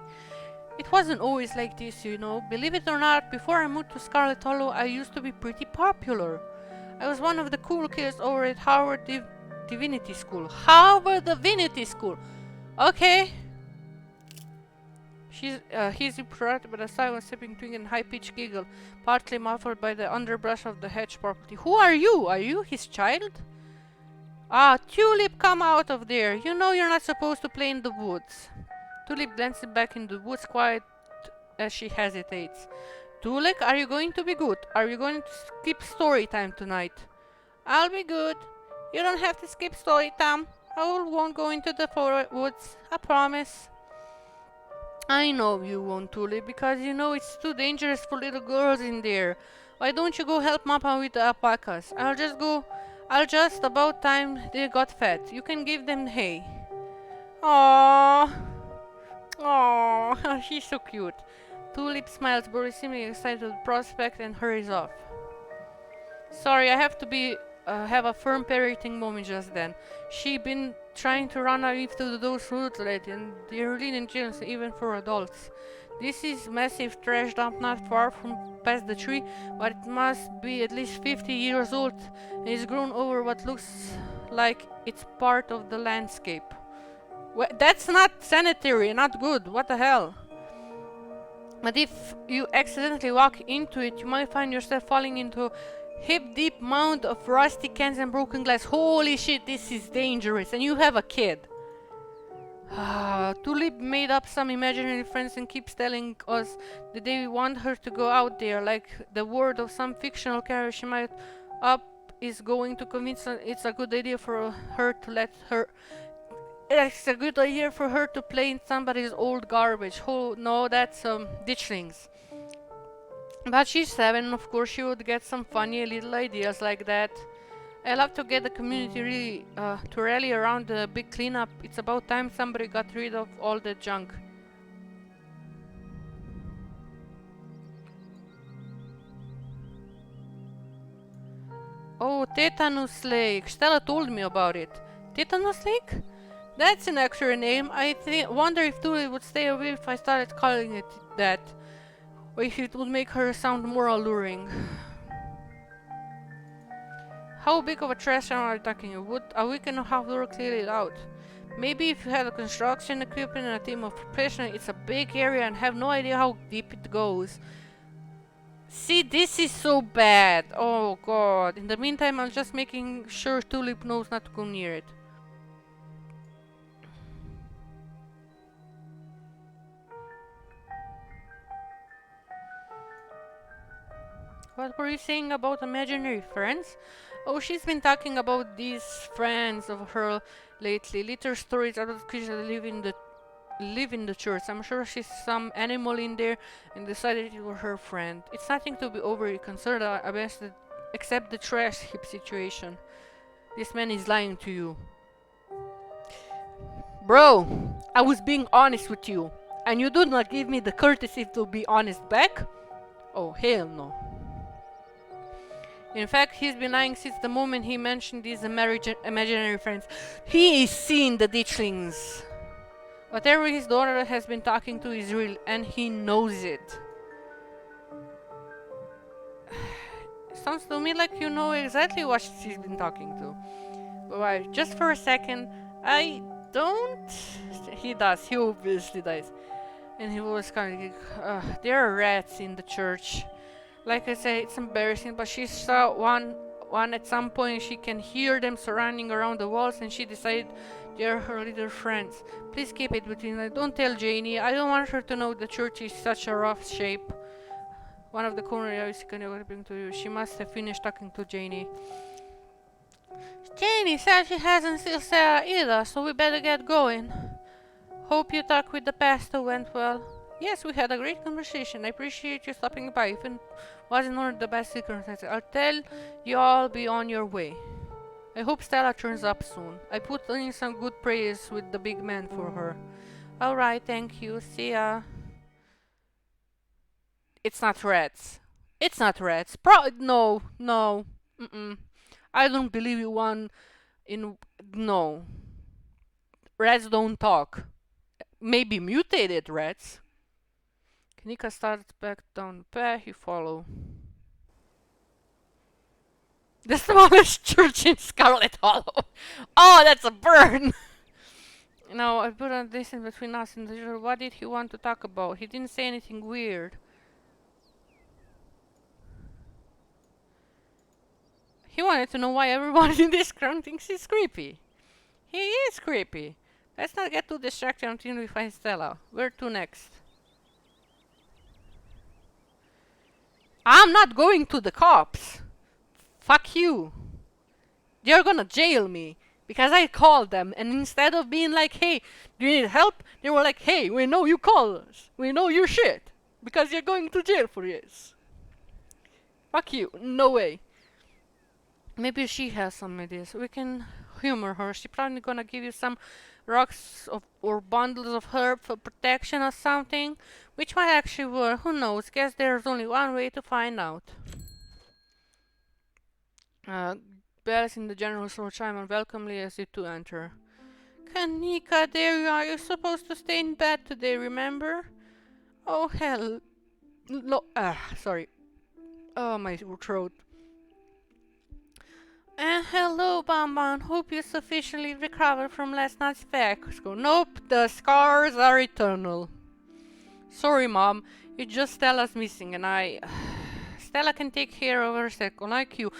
It wasn't always like this, you know. Believe it or not, before I moved to Scarlet Hollow, I used to be pretty popular. I was one of the cool kids over at Harvard Divinity School. Harvard Divinity School! Okay. He's interrupted by the silent sipping drink and high-pitched giggle, partly muffled by the underbrush of the hedge property. Who are you? Are you his child? Ah, Tulip, come out of there. You know you're not supposed to play in the woods. Tulip glances back in the woods, quiet as she hesitates. Tulip, are you going to be good? Are you going to skip story time tonight? I'll be good. You don't have to skip story time. I won't go into the woods. I promise. I know you won't, Tulip, because you know it's too dangerous for little girls in there. Why don't you go help Mappa with the alpacas? I'll just about time they got fat. You can give them hay. Aww. Aww, she's so cute. Tulip smiles, Boris seemingly excited at the prospect and hurries off. Sorry, I have to have a firm parenting moment just then. She been trying to run away to those roots lately, and they're really dangerous even for adults. This is massive trash dump not far from past the tree, but it must be at least 50 years old and it's grown over what looks like it's part of the landscape. That's not sanitary, not good, what the hell? But if you accidentally walk into it, you might find yourself falling into a hip-deep mound of rusty cans and broken glass. Holy shit, this is dangerous, and you have a kid. Tulip made up some imaginary friends and keeps telling us that they want her to go out there, like the word of some fictional character she might up is going to convince her it's a good idea for her to let her. It's a good idea for her to play in somebody's old garbage. Oh no, that's ditchlings. But she's 7, of course she would get some funny little ideas like that. I love to get the community really to rally around the big cleanup. It's about time somebody got rid of all the junk. Oh, Tetanus Lake. Stella told me about it. Tetanus Lake? That's an extra name. I wonder if Tulip would stay away if I started calling it that. Or if it would make her sound more alluring. How big of a trash can are you talking? Would a week and a half work clear it out? Maybe if you had a construction equipment and a team of professionals, it's a big area and have no idea how deep it goes. See, this is so bad. Oh god. In the meantime, I'm just making sure Tulip knows not to go near it. What were you saying about imaginary friends? Oh, she's been talking about these friends of her lately. Little stories about creatures that live in the church. I'm sure she's some animal in there and decided it was her friend. It's nothing to be overly concerned about, except the trash heap situation. This man is lying to you. Bro, I was being honest with you, and you do not give me the courtesy to be honest back? Oh, hell no. In fact, he's been lying since the moment he mentioned these imaginary friends. He is seeing the ditchlings. Whatever his daughter has been talking to is real, and he knows it. Sounds to me like you know exactly what she's been talking to. But wait, just for a second, I don't... He does, he obviously does. And he was kind of there are rats in the church. Like I said, it's embarrassing, but she saw one at some point. She can hear them surrounding around the walls, and she decided they're her little friends. Please keep it between us. Don't tell Janie. I don't want her to know the church is such a rough shape. One of the corner is connecting to you. She must have finished talking to Janie. Janie said she hasn't seen Sarah either, so we better get going. Hope your talk with the pastor went well. Yes, we had a great conversation. I appreciate you stopping by, even wasn't one of the best circumstances. I'll tell you all be on your way. I hope Stella turns up soon. I put in some good praise with the big man for her. Alright, thank you. See ya. It's not rats. It's not rats. No. Mm-mm. I don't believe you one in... No. Rats don't talk. Maybe mutated rats. Keeneka starts back down the path. You follow. The smallest church in Scarlet Hollow. Oh, that's a burn! No, I put on this in between us and the church. What did he want to talk about? He didn't say anything weird. He wanted to know why everyone in this ground thinks he's creepy. He is creepy. Let's not get too distracted until we find Stella. Where to next? I'm not going to the cops. Fuck you. They're gonna jail me because I called them, and instead of being like, hey, do you need help? They were like, hey, we know you called us. We know your shit because you're going to jail for this. Fuck you. No way. Maybe she has some ideas. We can humor her. She's probably gonna give you some rocks or bundles of herb for protection or something. Which might actually work. Who knows? Guess there's only one way to find out. Bells in the general store chime unwelcomely as you two enter. Keeneka, there you are. You're supposed to stay in bed today, remember? Oh, hell. Sorry. Oh, my throat. And hello, Bonbon. Hope you sufficiently recovered from last night's fiasco. Nope, the scars are eternal. Sorry, Mom. It's just Stella's missing, and Stella can take care of herself, unlike you.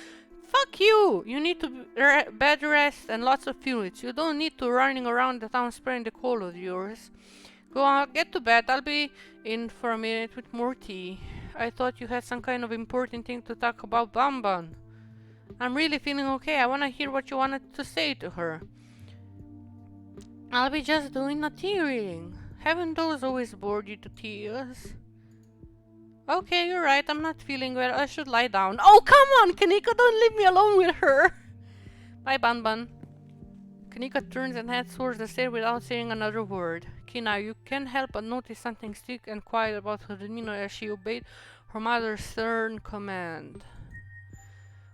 Fuck you! You need to bed rest and lots of fluids. You don't need to running around the town spraying the coal of yours. Go on, get to bed. I'll be in for a minute with more tea. I thought you had some kind of important thing to talk about, Bonbon. I'm really feeling okay. I want to hear what you wanted to say to her. I'll be just doing a tea reading. Haven't those always bored you to tears? Okay, you're right. I'm not feeling well. I should lie down. Oh, come on, Keeneka. Don't leave me alone with her. Bye, Bonbon. Keeneka turns and heads towards the stair without saying another word. Kina, you can't help but notice something stiff and quiet about her demeanor as she obeyed her mother's stern command.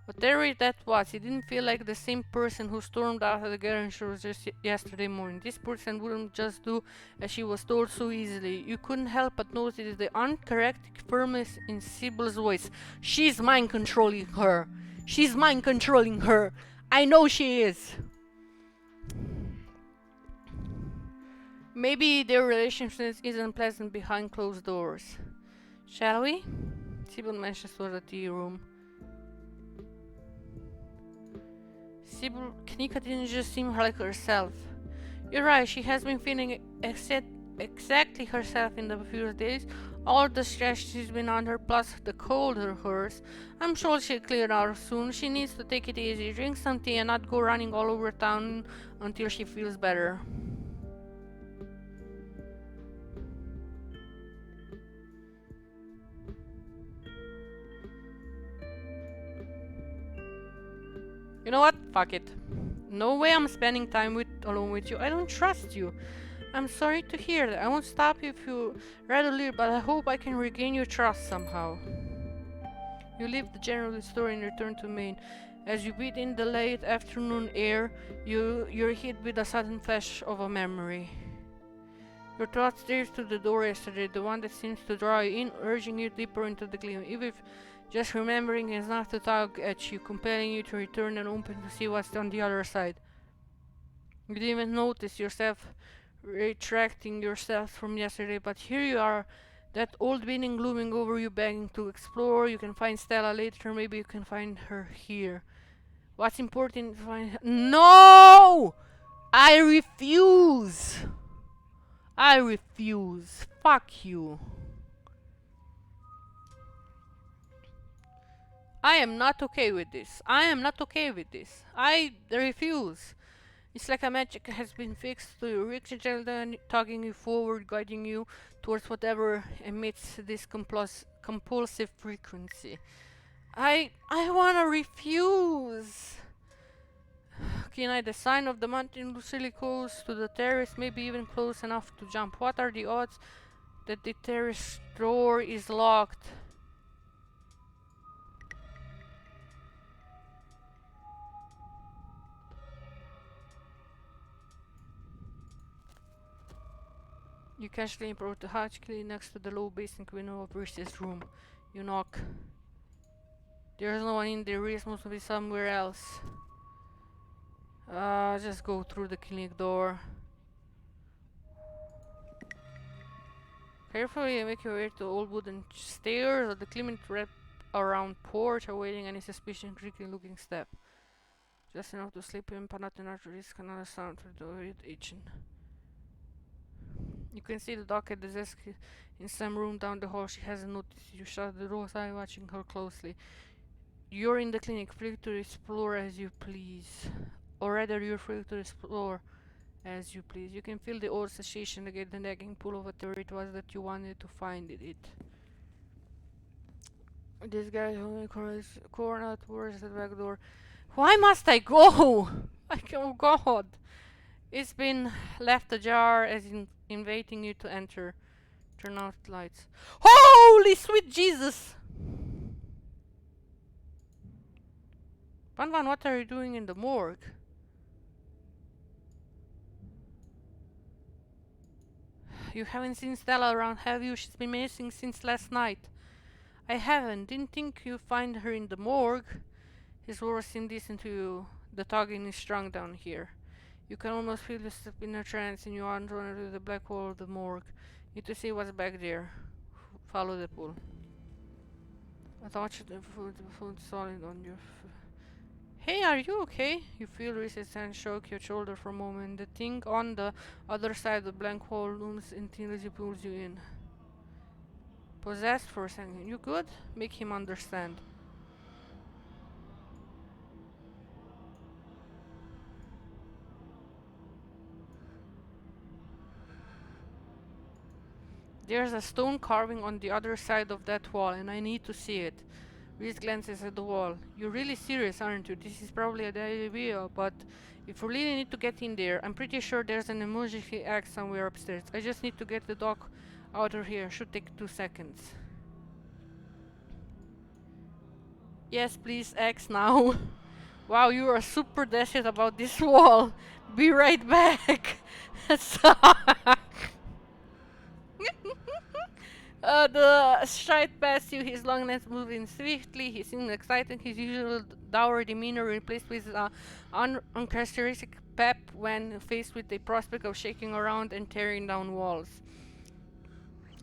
Whatever that was, it didn't feel like the same person who stormed out of the garage just yesterday morning. This person wouldn't just do as she was told so easily. You couldn't help but notice the uncharacteristic firmness in Sybil's voice. She's mind controlling her. She's mind controlling her. I know she is. Maybe their relationship isn't pleasant behind closed doors. Shall we? Sybil mentions to the tea room. Sybil, Keeneka didn't just seem like herself. You're right, she has been feeling exactly herself in the few days. All the stress she's been under, plus the cold hurts. I'm sure she'll clear out soon. She needs to take it easy, drink some tea, and not go running all over town until she feels better. You know what? Fuck it. No way I'm spending time alone with you. I don't trust you. I'm sorry to hear that. I won't stop you if you rather leave, but I hope I can regain your trust somehow. You leave the general store and return to Maine. As you breathe in the late afternoon air, you're hit with a sudden flash of a memory. Your thought stares to the door yesterday, the one that seems to draw you in, urging you deeper into the gloom, even if just remembering is enough to tug at you, compelling you to return and open to see what's on the other side. You didn't even notice yourself retracting yourself from yesterday, but here you are, that old being looming over you, begging to explore. You can find Stella later, maybe you can find her here. What's important to find her? No! I refuse! I refuse. Fuck you. I am not okay with this. I am not okay with this. I refuse. It's like a magic has been fixed to your rich agenda, tugging you forward, guiding you towards whatever emits this compulsive frequency. I wanna refuse. Kenai, the sign of the mountain Lucille goes to the terrace, maybe even close enough to jump. What are the odds that the terrace door is locked? You casually approach the hatch key next to the low basement window of Reese's room. You knock. There's no one in there. Reese must be somewhere else. Just go through the clinic door. Carefully make your way to the old wooden stairs of the clinic wrap around porch, awaiting any suspicious creaky looking step. Just enough to slip in, but not enough to risk another sound for the itching. You can see the doc at the desk in some room down the hall. She hasn't noticed you. Shut the door, eye watching her closely. You're in the clinic, free to explore as you please. Or rather, you're free to explore as you please. You can feel the old sensation again, the nagging pull of whatever it was that you wanted to find it. This guy only corner towards the back door. Why must I go? Oh god. It's been left ajar as inviting you to enter. Turn off the lights. Holy sweet Jesus! Van, what are you doing in the morgue? You haven't seen Stella around, have you? She's been missing since last night. I haven't. Didn't think you'd find her in the morgue. His words seem decent to you. The tugging is strong down here. You can almost feel yourself in a trance and you are drawn to the black wall of the morgue. Need to see what's back there. Follow the pull. I thought the food solid on your Hey, are you okay? You feel Reese's hand shock your shoulder for a moment. The thing on the other side of the blank wall looms until he pulls you in. Possessed for a second. You good? Make him understand. There's a stone carving on the other side of that wall, and I need to see it. Reese glances at the wall. You're really serious, aren't you? This is probably a idea, but if we really need to get in there, I'm pretty sure there's an emergency exit somewhere upstairs. I just need to get the doc out of here. Should take 2 seconds. Yes, please, X now. Wow, you are super desperate about this wall. Be right back. The stride past you, his long legs moving swiftly. He seems excited, his usual dour demeanor replaced with uncharacteristic pep when faced with the prospect of shaking around and tearing down walls.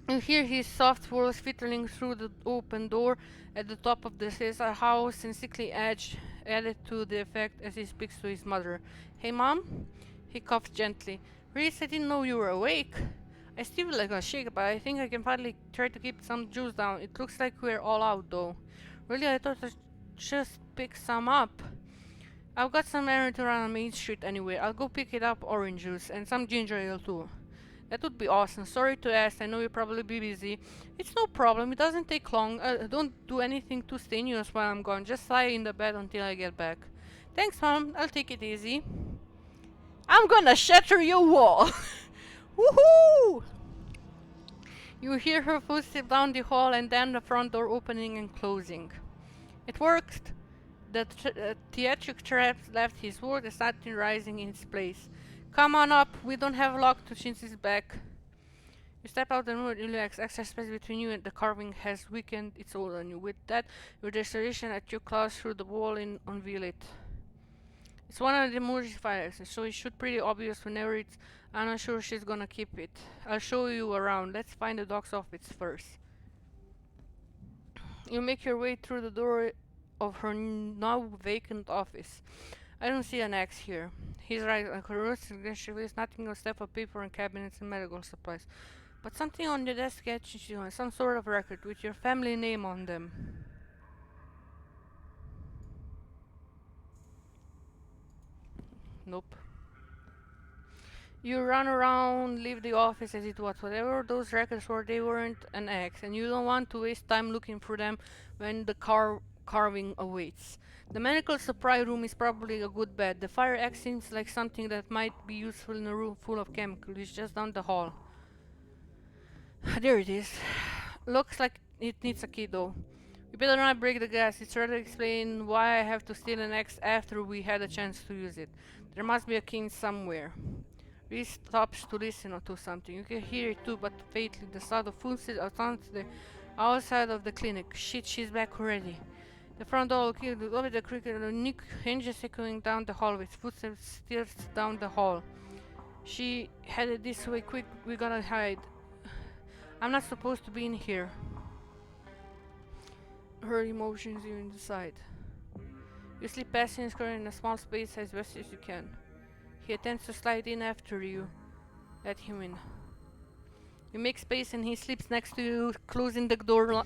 You hear his soft voice filtering through the open door at the top of the stairs, a house and sickly edge added to the effect as he speaks to his mother. Hey, Mom? He coughs gently. Reese, I didn't know you were awake. I still feel like a shake, but I think I can finally try to keep some juice down. It looks like we're all out, though. Really, I thought I'd just pick some up. I've got some errand to run on Main Street anyway. I'll go pick it up, orange juice, and some ginger ale too. That would be awesome. Sorry to ask, I know you'll probably be busy. It's no problem, it doesn't take long. Don't do anything too strenuous while I'm gone. Just lie in the bed until I get back. Thanks, Mom. I'll take it easy. I'm gonna shatter your wall! Woohoo! You hear her footsteps down the hall and then the front door opening and closing. It worked. The theatric trap left his word and started rising in its place. Come on up, we don't have luck to change his back. You step out and relax. Extra space between you and the carving has weakened its hold on you. With that, your desperation at your claws through the wall and unveil it. It's one of the modifiers, so it should pretty obvious whenever it's. I'm not sure she's gonna keep it. I'll show you around. Let's find the doc's office first. You make your way through the door of her now vacant office. I don't see an axe here. He's right, like her roots is nothing but stuff of paper and cabinets and medical supplies. But something on the desk catches you on, some sort of record with your family name on them. Nope. You run around, leave the office as it was. Whatever those records were, they weren't an axe, and you don't want to waste time looking for them when the carving awaits. The medical supply room is probably a good bet. The fire axe seems like something that might be useful in a room full of chemicals. It's just down the hall. There it is. Looks like it needs a key though. We better not break the glass. It's rather explain why I have to steal an axe after we had a chance to use it. There must be a key somewhere. Reese stops to listen to something. You can hear it too, but faintly. The sound of footsteps outside of the clinic. Shit, she's back already. The front door killed over the cricket and the nick hinges echoing down the hallway. Footsteps steers down the hall. She headed this way. Quick, we gotta hide. I'm not supposed to be in here. Her emotions you inside. You slip past him, scurrying in a small space as best as you can. He attempts to slide in after you. Let him in. You make space and he slips next to you, closing the door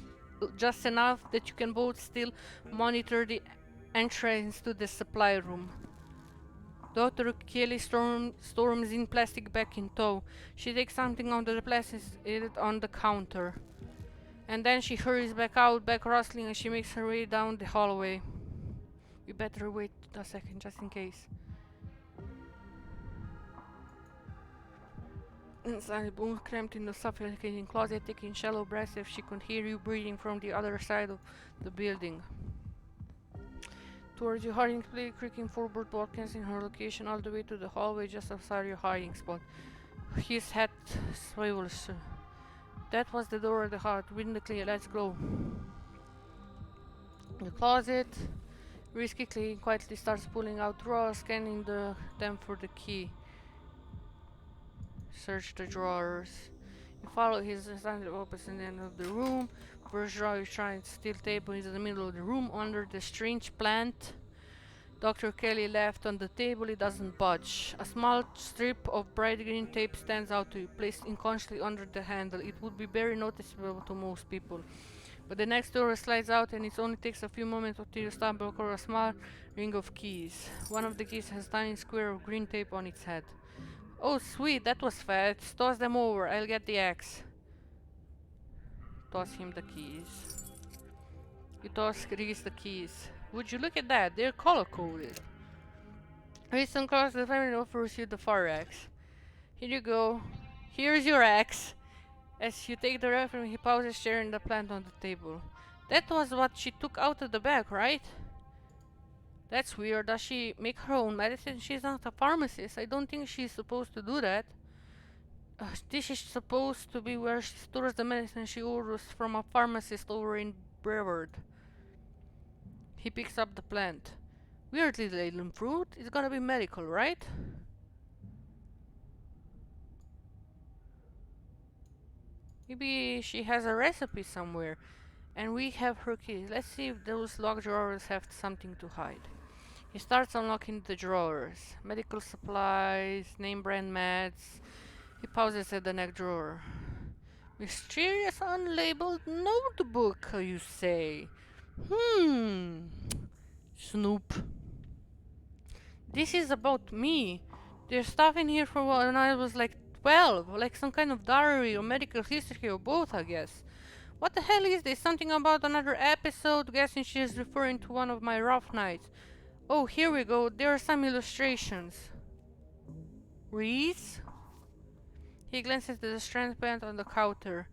just enough that you can both still monitor the entrance to the supply room. Dr. Kelly storms in, plastic bag in tow. She takes something out of the plastic on the counter. And then she hurries back out, back rustling, and she makes her way down the hallway. You better wait a second, just in case. Inside, Boone cramped in the suffocating closet, taking shallow breaths if she could hear you breathing from the other side of the building. Towards your hiding place, creaking forward, broadcasting her location all the way to the hallway just outside your hiding spot. His head swivels. That was the door of the heart. Window clear, let's go. The closet. Reese quietly starts pulling out drawers, scanning them for the key. Search the drawers. You follow his standard opposite end of the room. First drawer is trying steel table is in the middle of the room under the strange plant. Dr. Kelly left on the table, it doesn't budge. A small strip of bright green tape stands out to you, placed unconsciously under the handle. It would be very noticeable to most people. But the next door slides out and it only takes a few moments until you stumble across a small ring of keys. One of the keys has a tiny square of green tape on its head. Oh sweet, that was fast. Toss them over, I'll get the axe. Toss him the keys. You toss Reese the keys. Would you look at that? They're color-coded. Reese uncloses the family and offers you the fire axe. Here you go. Here's your axe. As you take the rifle, he pauses, sharing the plant on the table. That was what she took out of the bag, right? That's weird. Does she make her own medicine? She's not a pharmacist. I don't think she's supposed to do that. This is supposed to be where she stores the medicine she orders from a pharmacist over in Brevard. He picks up the plant. Weird little alien fruit. It's gonna be medical, right? Maybe she has a recipe somewhere, and we have her keys. Let's see if those locked drawers have something to hide. He starts unlocking the drawers. Medical supplies, name brand meds. He pauses at the next drawer. Mysterious unlabeled notebook, you say? Snoop. This is about me. There's stuff in here from when I was like 12, like some kind of diary or medical history or both, I guess. What the hell is this? Something about another episode? Guessing she is referring to one of my rough nights. Oh, here we go. There are some illustrations. Reese? He glances at the strand band on the counter.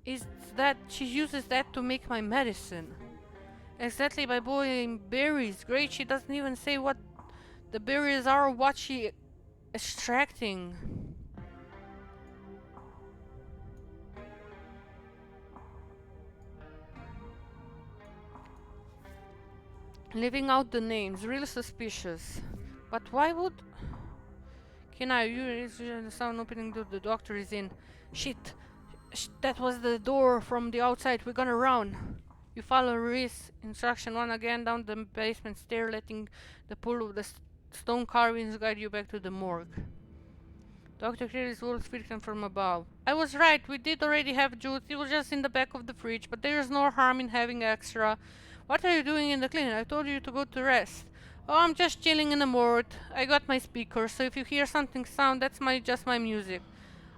Is that she uses that to make my medicine? Exactly, by boiling berries. Great, she doesn't even say what the berries are or what she extracting. Leaving out the names, really suspicious. But why would... Keeneka, you the sound opening door, the doctor is in. Shit! That was the door from the outside, we're gonna run. You follow Reese instruction one again down the basement stair, letting the pull of the stone carvings guide you back to the morgue. Dr. Cleary's wolf speaking from above. I was right, we did already have juice, it was just in the back of the fridge, but there is no harm in having extra. What are you doing in the clinic? I told you to go to rest. Oh, I'm just chilling in the morgue. I got my speaker, so if you hear something sound, that's just my music.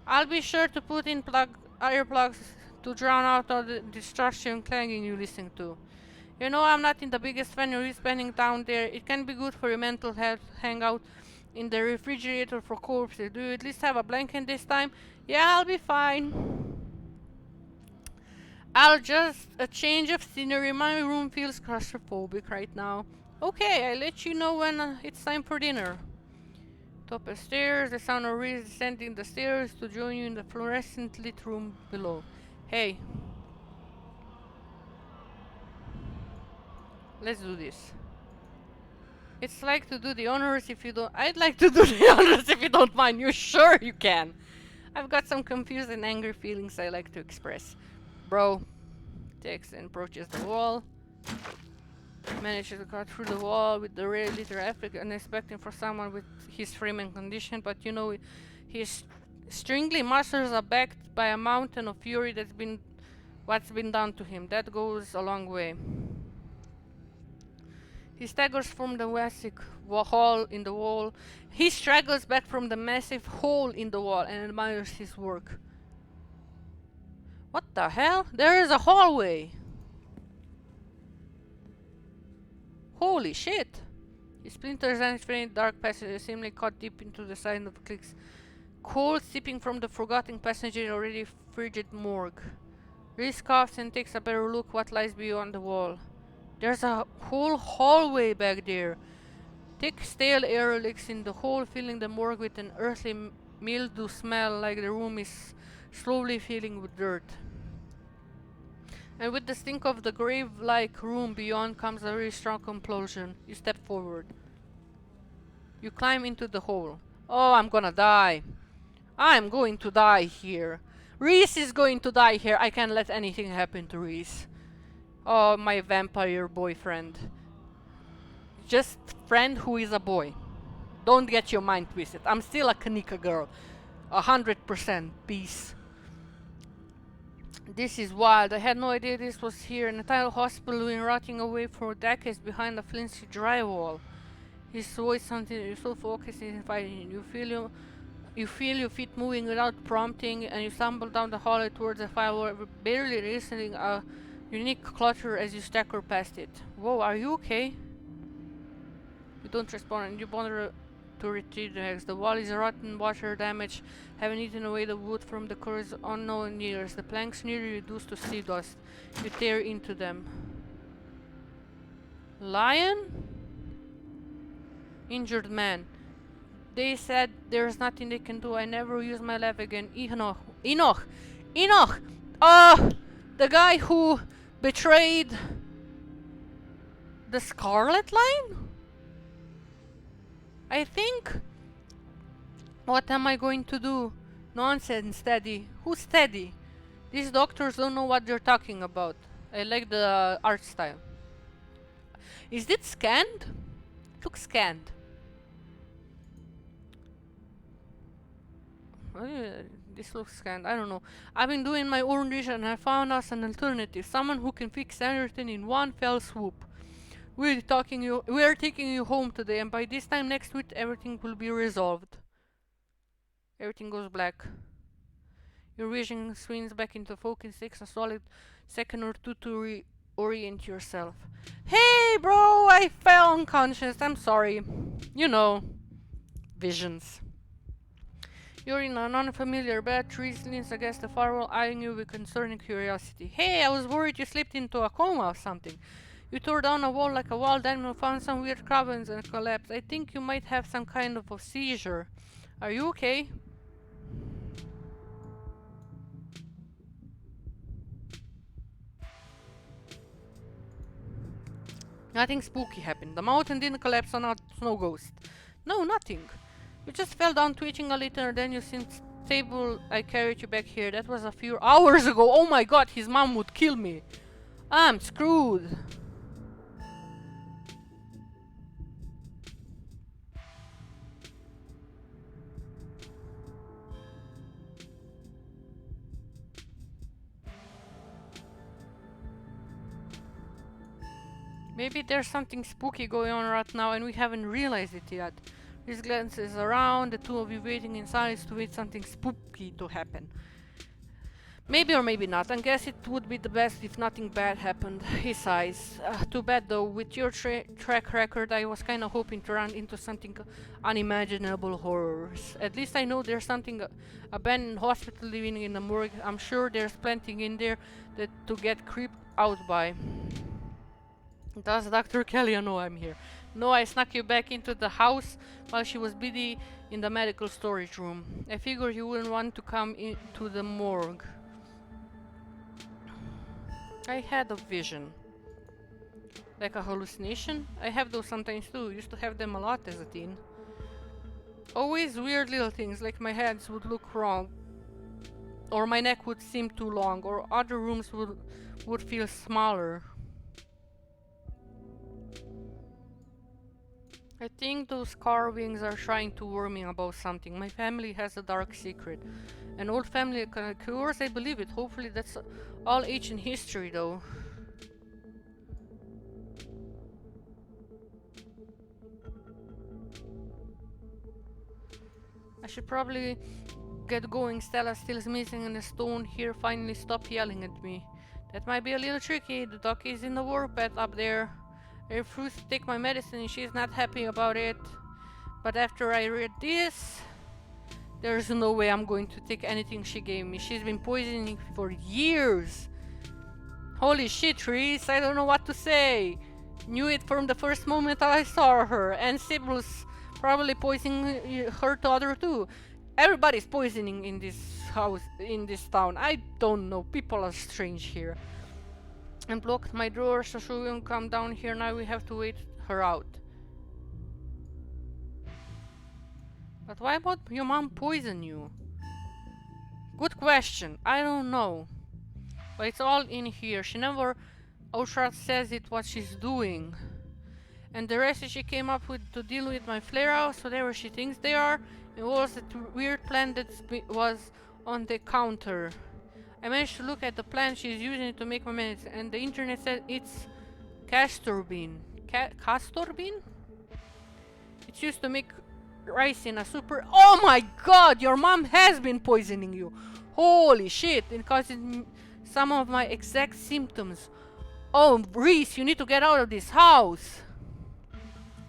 I'll be sure to put in earplugs to drown out all the distraction clanging you listen to. You know, I'm not in the biggest fan of you spending down there. It can be good for your mental health. Hang out in the refrigerator for corpses. Do you at least have a blanket this time? Yeah, I'll be fine. I'll just a change of scenery. My room feels claustrophobic right now. Okay, I'll let you know when it's time for dinner. Top of stairs, the sound of Reese descending the stairs to join you in the fluorescent lit room below. Hey. Let's do this. It's like to do the honors if you don't... I'd like to do the honors if you don't mind. You sure you can? I've got some confused and angry feelings I like to express. Bro. Takes and approaches the wall. Manages to cut through the wall with the rare little effort unexpected for someone with his frame and condition, but you know his stringly muscles are backed by a mountain of fury what's been done to him. That goes a long way. He staggers from the massive hole in the wall. He straggles back from the massive hole in the wall and admires his work. What the hell? There is a hallway! Holy shit! He splinters and faint dark passages seemingly caught deep into the side of clicks. Cold seeping from the forgotten passenger already frigid morgue. Reese coughs and takes a better look what lies beyond the wall. There's a whole hallway back there. Thick stale air leaks in the hole, filling the morgue with an earthly mildew smell like the room is slowly filling with dirt. And with the stink of the grave-like room beyond comes a very strong compulsion. You step forward. You climb into the hole. Oh, I'm gonna die. I'm going to die here. Reese is going to die here. I can't let anything happen to Reese. Oh, my vampire boyfriend. Just friend who is a boy. Don't get your mind twisted. I'm still a Keeneka girl. 100% peace. This is wild. I had no idea this was here. An entire hospital been rotting away for decades behind a flimsy drywall. His voice something you're so focused in fighting. You feel your feet moving without prompting, and you stumble down the hallway towards the firewall, barely resisting a unique clutter as you stagger past it. Whoa, are you okay? You don't respond, and you bother to retrieve the eggs. The wall is rotten, water damage, having eaten away the wood from the corridor's unknown years. The planks near you reduced to sea dust. You tear into them. Lion? Injured man. They said there's nothing they can do. I never use my lab again. Enoch! Enoch! Enoch! The guy who betrayed the Scarlet Line? I think... What am I going to do? Nonsense, Steady. Who's Steady? These doctors don't know what they're talking about. I like the art style. Is it scanned? It looks scanned. This looks scanned. I don't know. I've been doing my own research and I found us an alternative. Someone who can fix everything in one fell swoop. We are taking you home today, and by this time next week everything will be resolved. Everything goes black. Your vision swings back into focus. Takes a solid second or two to reorient yourself. Hey bro, I fell unconscious. I'm sorry. You know, visions. You're in an unfamiliar bed. Trees leans against the firewall, eyeing you with concerning curiosity. Hey, I was worried you slipped into a coma or something. You tore down a wall like a wild animal, found some weird cabins and collapsed. I think you might have some kind of a seizure. Are you okay? Nothing spooky happened. The mountain didn't collapse on a snow ghost. No, nothing. You just fell down twitching a little and then you seemed stable. I carried you back here. That was a few hours ago. Oh my god, his mom would kill me. I'm screwed. Maybe there's something spooky going on right now and we haven't realized it yet. He glances around, the two of you waiting in silence to wait something spooky to happen. Maybe or maybe not. I guess it would be the best if nothing bad happened. He sighs. Too bad though, with your track record I was kinda hoping to run into something unimaginable horrors. At least I know there's something abandoned hospital living in the morgue. I'm sure there's plenty in there that to get creeped out by. Does Dr. Kelly know I'm here? No, I snuck you back into the house while she was busy in the medical storage room. I figured you wouldn't want to come into the morgue. I had a vision. Like a hallucination? I have those sometimes too. Used to have them a lot as a teen. Always weird little things, like my hands would look wrong, or my neck would seem too long, or other rooms would feel smaller. I think those carvings are trying to warn me about something. My family has a dark secret. An old family cures, I believe it. Hopefully that's all ancient history though. I should probably get going. Stella still is missing and the stone here finally stopped yelling at me. That might be a little tricky. The doc is in the warpath up there. I refuse to take my medicine and she's not happy about it. But after I read this, there's no way I'm going to take anything she gave me. She's been poisoning for years. Holy shit, Reese, I don't know what to say. Knew it from the first moment I saw her. And Sibyl's probably poisoning her daughter too. Everybody's poisoning in this house, in this town. I don't know, people are strange here. And blocked my drawer so she won't come down here. Now we have to wait her out. But why would your mom poison you? Good question. I don't know. But it's all in here. She never outright says it what she's doing. And the rest she came up with to deal with my flare-outs, whatever she thinks they are. It was that weird plan that was on the counter. I managed to look at the plan she's using to make my minutes, and the internet said it's castor bean. Castor bean? It's used to make rice in a super. Oh my god, your mom has been poisoning you. Holy shit, it causes some of my exact symptoms. Oh, Reese, you need to get out of this house.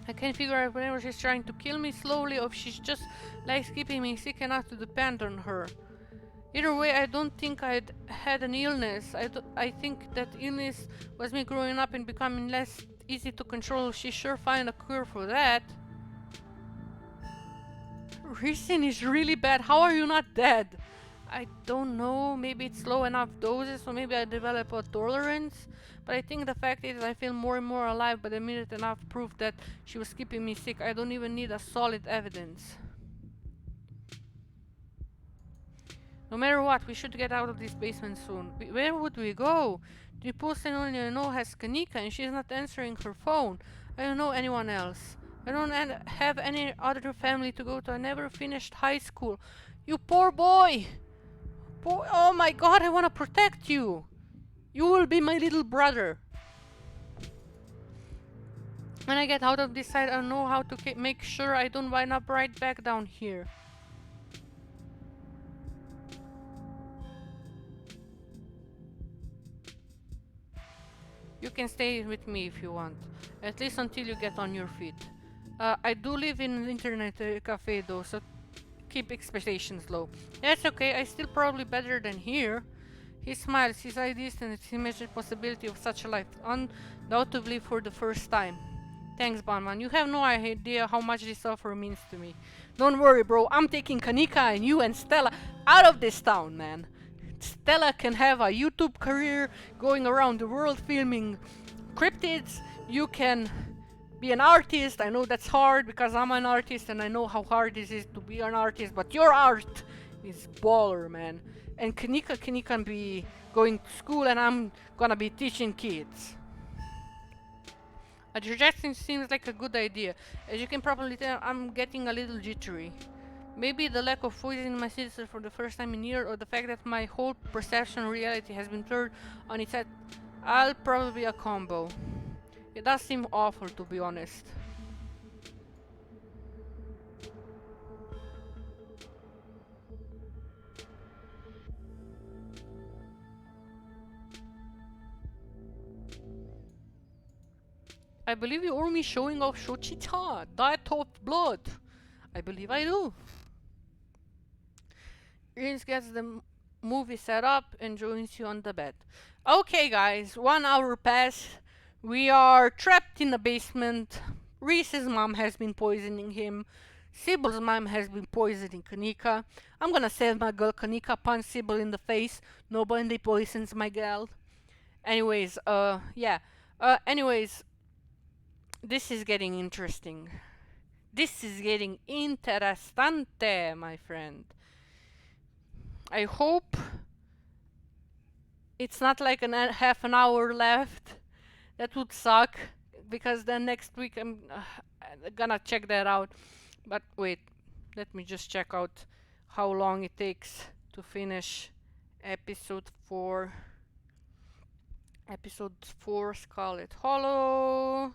I can't figure out whether she's trying to kill me slowly or if she's just likes keeping me sick enough to depend on her. Either way, I don't think I'd had an illness. I think that illness was me growing up and becoming less easy to control. She sure found a cure for that. Reason is really bad. How are you not dead? I don't know. Maybe it's low enough doses, so maybe I develop a tolerance. But I think the fact is I feel more and more alive by the minute, enough proof that she was keeping me sick. I don't even need a solid evidence. No matter what, we should get out of this basement soon. Where would we go? The person only I know has Keeneka and she's not answering her phone. I don't know anyone else. I don't have any other family to go to. I never finished high school. You poor boy! Boy, oh my god, I want to protect you! You will be my little brother. When I get out of this side, I know how to make sure I don't wind up right back down here. You can stay with me if you want. At least until you get on your feet. I do live in an internet cafe though, so keep expectations low. That's okay, I still probably better than here. He smiles, his eyes distant, he imagines the possibility of such a life, undoubtedly for the first time. Thanks, Banman. You have no idea how much this offer means to me. Don't worry, bro. I'm taking Keeneka and you and Stella out of this town, man. Stella can have a YouTube career going around the world filming cryptids. You can be an artist. I know that's hard because I'm an artist and I know how hard this is to be an artist, but your art is baller, man. And Keeneka can be going to school and I'm gonna be teaching kids. A suggestion seems like a good idea. As you can probably tell, I'm getting a little jittery. Maybe the lack of poison in my sister for the first time in years, or the fact that my whole perception of reality has been turned on its head. I'll probably be a combo. It does seem awful, to be honest. I believe you owe me showing off Shochita, Diet of Blood. I believe I do. Rins gets the movie set up and joins you on the bed. Okay, guys, 1 hour passed. We are trapped in the basement. Reese's mom has been poisoning him. Sybil's mom has been poisoning Keeneka. I'm gonna save my girl Keeneka, punch Sybil in the face. Nobody poisons my gal. Anyways, yeah. Anyways, this is getting interesting. This is getting interessante, my friend. I hope it's not like half an hour left. That would suck, because then next week I'm gonna check that out. But wait, let me just check out how long it takes to finish episode 4. Episode 4, Scarlet Hollow.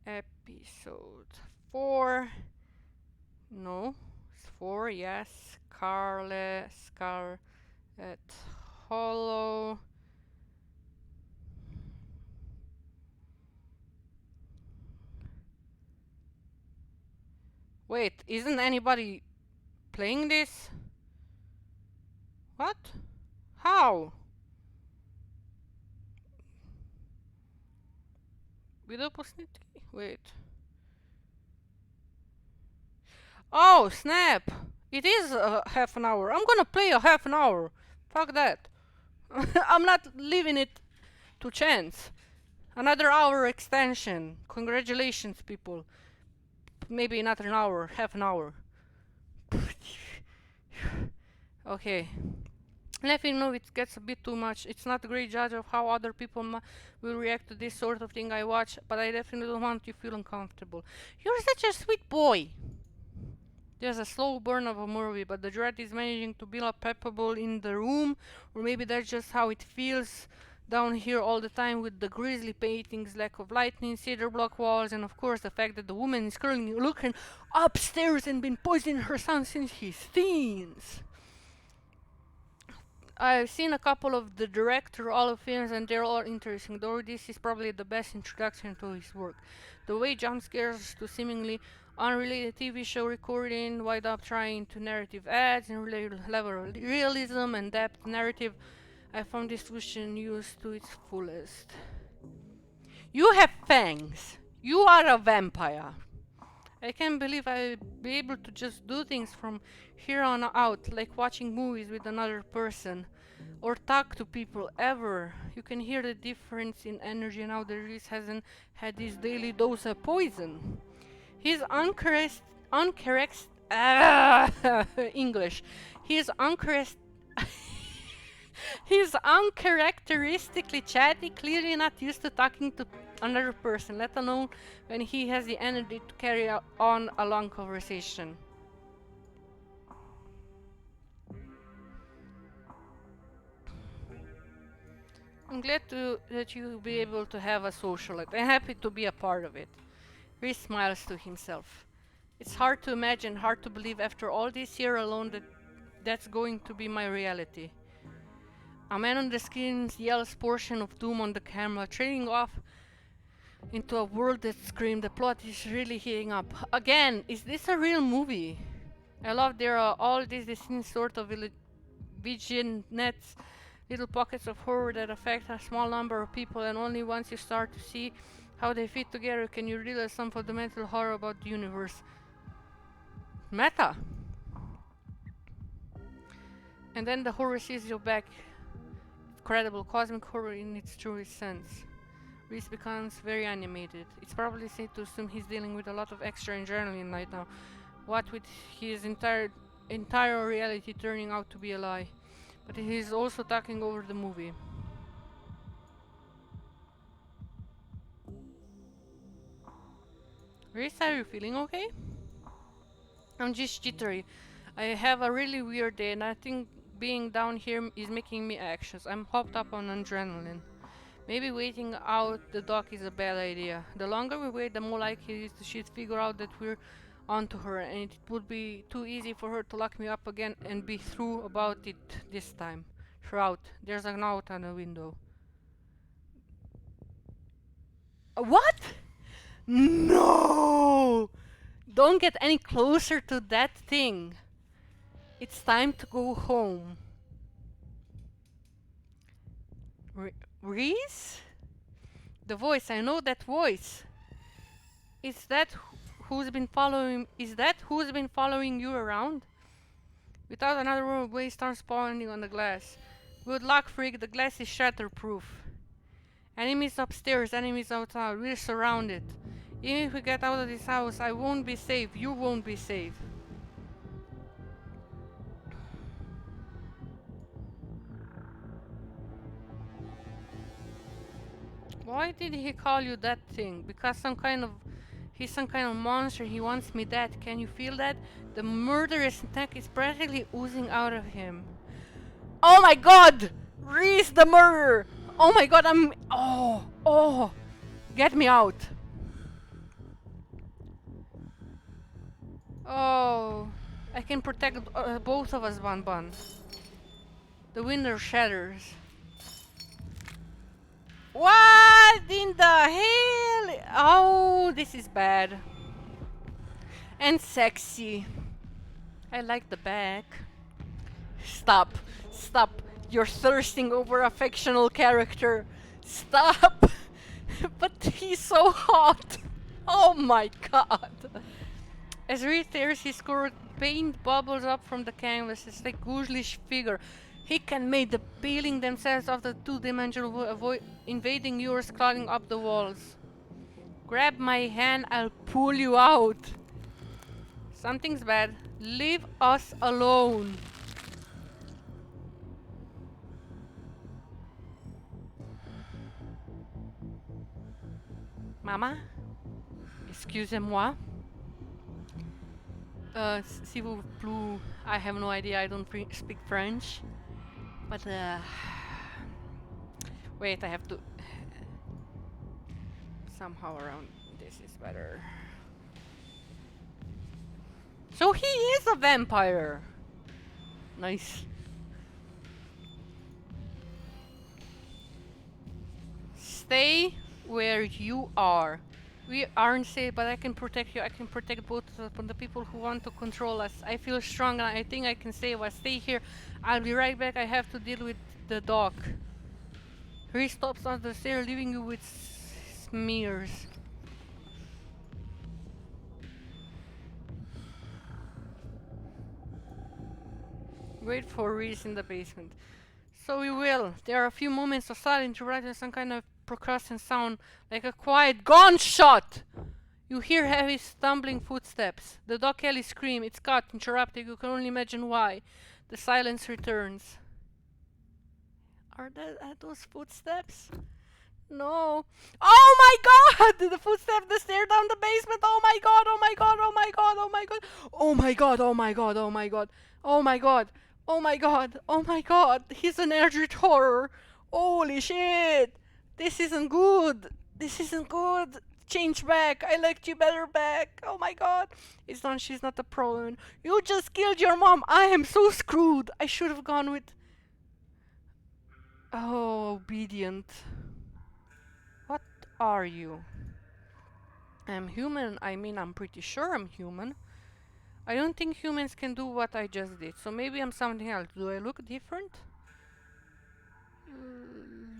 Episode 4. No, it's 4, yes. Scarlet Hollow. Wait, isn't anybody playing this? What? How? Video opportunity? Wait. Oh, snap! It is half an hour. I'm gonna play a half an hour. Fuck that. I'm not leaving it to chance. Another hour extension. Congratulations, people. Maybe not an hour, half an hour. Okay. Let me know if it gets a bit too much. It's not a great judge of how other people will react to this sort of thing I watch, but I definitely don't want you to feel uncomfortable. You're such a sweet boy. There's a slow burn of a movie, but the dread is managing to build up palpable in the room, or maybe that's just how it feels down here all the time, with the grisly paintings, lack of lighting, cedar block walls, and of course the fact that the woman is currently looking upstairs and been poisoning her son since his teens. I've seen a couple of the director all of films and they're all interesting, though this is probably the best introduction to his work. The way jump scares to seemingly unrelated TV show recording wind up trying to narrative adds and level of realism and depth narrative, I found this vision used to its fullest. You have fangs. You are a vampire. I can't believe I'll be able to just do things from here on out, like watching movies with another person, or talk to people ever. You can hear the difference in energy now that Reese hasn't had his daily dose of poison. His English. He's he's uncharacteristically chatty, clearly not used to talking to another person, let alone when he has the energy to carry on a long conversation. I'm glad that you'll be able to have a social life. I'm happy to be a part of it. Reese smiles to himself. It's hard to imagine, hard to believe after all this year alone that that's going to be my reality. A man on the screen yells portion of doom on the camera, trailing off into a world that screamed. The plot is really heating up. Again, is this a real movie? I love there are all these sort of vignettes, little pockets of horror that affect a small number of people, and only once you start to see how they fit together can you realize some fundamental horror about the universe. Meta! And then the horror sees you back. Incredible cosmic horror in its truest sense. Reese becomes very animated. It's probably safe to assume he's dealing with a lot of extra adrenaline right now. What with his entire reality turning out to be a lie. But he's also talking over the movie. Reese, are you feeling okay? I'm just jittery. I have a really weird day and I think being down here is making me anxious. I'm hopped up on adrenaline. Maybe waiting out the dock is a bad idea. The longer we wait, the more likely it is she'd figure out that we're onto her, and it would be too easy for her to lock me up again and be through about it this time. Shroud, there's a note on the window. What? No! Don't get any closer to that thing. It's time to go home. Reese? The voice, I know that voice. Is that who's been following you around? Without another word, Way starts pounding on the glass. Good luck, freak, the glass is shatterproof. Enemies upstairs, enemies outside, we're surrounded. Even if we get out of this house, I won't be safe, you won't be safe. Why did he call you that thing? Because he's some kind of monster, he wants me dead. Can you feel that? The murderous attack is practically oozing out of him. Oh my god! Reese the murderer! Oh my god, oh! Get me out! Oh, I can protect both of us, Bon. The window shatters. What in the hell? Oh, this is bad. And sexy. I like the back. Stop. You're thirsting over a fictional character. Stop. But he's so hot. Oh my god. As Reed tears his skirt, paint bubbles up from the canvas. It's like ghoulish figure. He can make the peeling themselves off the two-dimensional avoid invading yours, clogging up the walls. Grab my hand, I'll pull you out. Something's bad. Leave us alone. Mama? Excusez-moi. S'il vous plaît, I have no idea, I don't speak French. But, wait, I have to... Somehow around this is better. So he is a vampire! Nice. Stay where you are. We aren't safe, but I can protect you. I can protect both of us from the people who want to control us. I feel strong and I think I can save us. Stay here. I'll be right back. I have to deal with the dog. He stops on the stairs, leaving you with smears. Wait for Reese in the basement. So we will. There are a few moments of silence interrupted by some kind of percussive sound, like a quiet gunshot. You hear heavy stumbling footsteps. The dog Kelly scream. It's cut, interrupted. You can only imagine why. The silence returns. Are those footsteps? No. Oh my god! The footsteps, the stair down the basement. Oh my god, oh my god, oh my god, oh my god. Oh my god, oh my god, oh my god. Oh my god. Oh my god. Oh my god. He's an Eldritch horror. Holy shit. This isn't good. This isn't good. Change back. I liked you better back. Oh my god. It's done. She's not a problem. You just killed your mom. I am so screwed. I should have gone with... Oh, obedient. What are you? I'm human. I mean, I'm pretty sure I'm human. I don't think humans can do what I just did, so maybe I'm something else. Do I look different?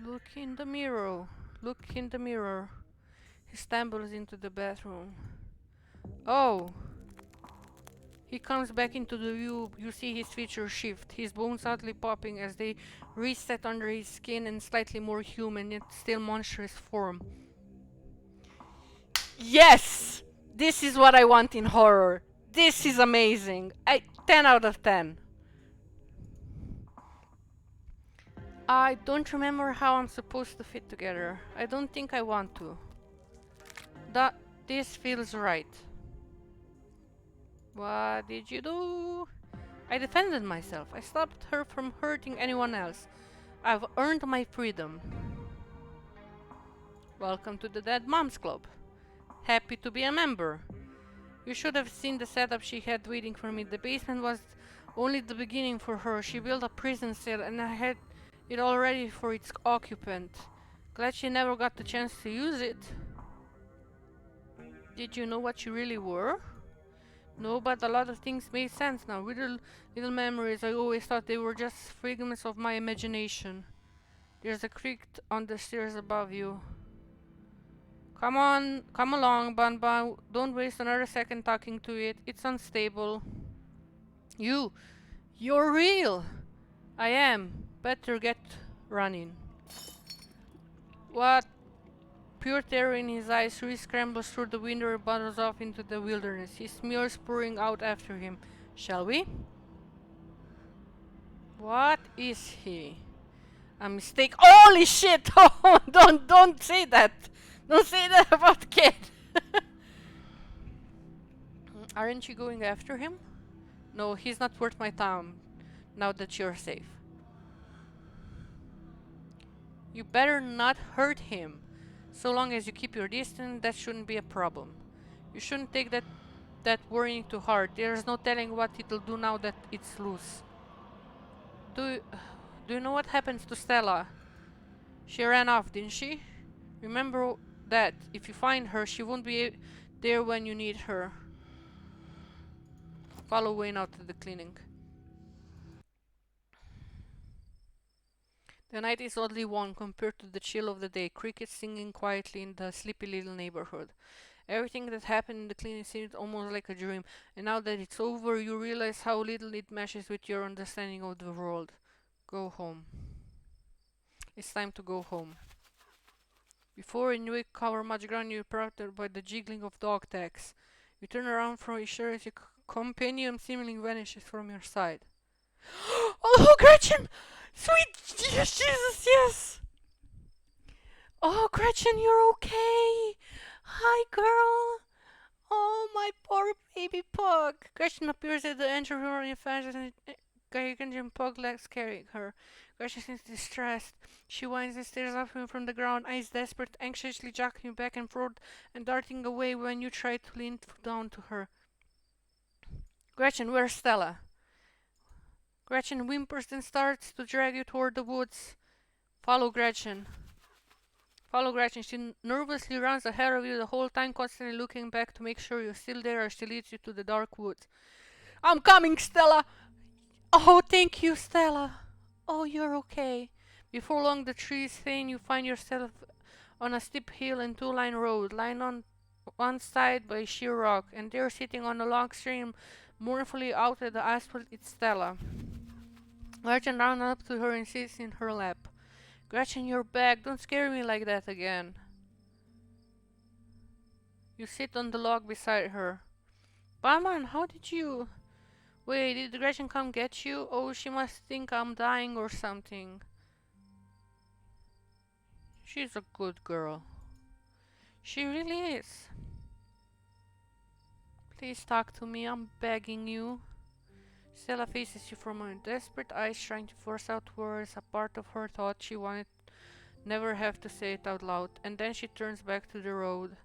Look in the mirror. Look in the mirror. He stumbles into the bathroom. Oh! He comes back into the view. You see his features shift, his bones subtly popping as they reset under his skin in slightly more human, yet still monstrous form. Yes! This is what I want in horror. This is amazing. 10 out of 10. I don't remember how I'm supposed to fit together. I don't think I want to. This feels right. What did you do? I defended myself. I stopped her from hurting anyone else. I've earned my freedom. Welcome to the Dead Moms Club. Happy to be a member. You should have seen the setup she had waiting for me. The basement was only the beginning for her. She built a prison cell and I had it all ready for its occupant. Glad she never got the chance to use it. Did you know what you really were? No, but a lot of things made sense now. Little memories. I always thought they were just figments of my imagination. There's a creak on the stairs above you. Come on, come along, Banba. Don't waste another second talking to it. It's unstable. You're real. I am. Better get running. What? Pure terror in his eyes, Reese scrambles through the window and bounds off into the wilderness, his smears pouring out after him. Shall we? What is he? A mistake. Holy shit! Oh, don't say that! Don't say that about Kid! Aren't you going after him? No, he's not worth my time, now that you're safe. You better not hurt him. So long as you keep your distance, that shouldn't be a problem. You shouldn't take that worrying too hard. There's no telling what it'll do now that it's loose. Do you know what happens to Stella? She ran off, didn't she? Remember that. If you find her, she won't be there when you need her. Follow Wayne out to the clinic. The night is oddly warm compared to the chill of the day. Crickets singing quietly in the sleepy little neighborhood. Everything that happened in the clinic seemed almost like a dream, and now that it's over, you realize how little it meshes with your understanding of the world. Go home. It's time to go home. Before you wake cover much ground, you're interrupted by the jiggling of dog tags. You turn around for assurance, your companion seemingly vanishes from your side. Oh, Gretchen! Sweet yes, Jesus, yes! Oh, Gretchen, you're okay! Hi, girl! Oh, my poor baby pug! Gretchen appears at the entry door and flashes and gigantic pug legs carrying her. Gretchen seems distressed. She whines and stares up from the ground, eyes desperate, anxiously jockeying back and forth and darting away when you try to lean down to her. Gretchen, where's Stella? Gretchen whimpers and starts to drag you toward the woods. Follow Gretchen. Follow Gretchen. She nervously runs ahead of you the whole time, constantly looking back to make sure you're still there as she leads you to the dark woods. I'm coming, Stella! Oh, thank you, Stella. Oh, you're okay. Before long, the trees thin, you find yourself on a steep hill and two-line road, lined on one side by sheer rock, and there sitting on a long stream, mournfully out at the asphalt, it's Stella. Gretchen runs up to her and sits in her lap. Gretchen, you're back. Don't scare me like that again. You sit on the log beside her. Batman, how did you... Wait, did Gretchen come get you? Oh, she must think I'm dying or something. She's a good girl. She really is. Please talk to me, I'm begging you. Stella faces you for a moment, desperate eyes trying to force out words. A part of her thought she wanted never have to say it out loud, and then she turns back to the road.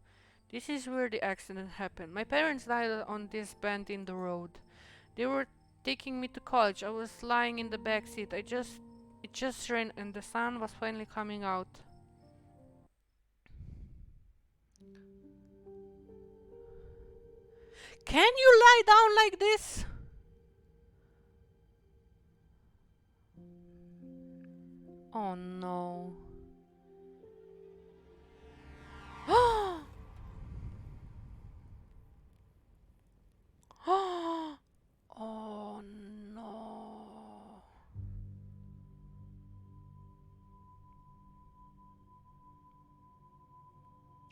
This is where the accident happened. My parents died on this bend in the road. They were taking me to college. I was lying in the back seat. It just rained and the sun was finally coming out. Can you lie down like this? Oh no. Oh no.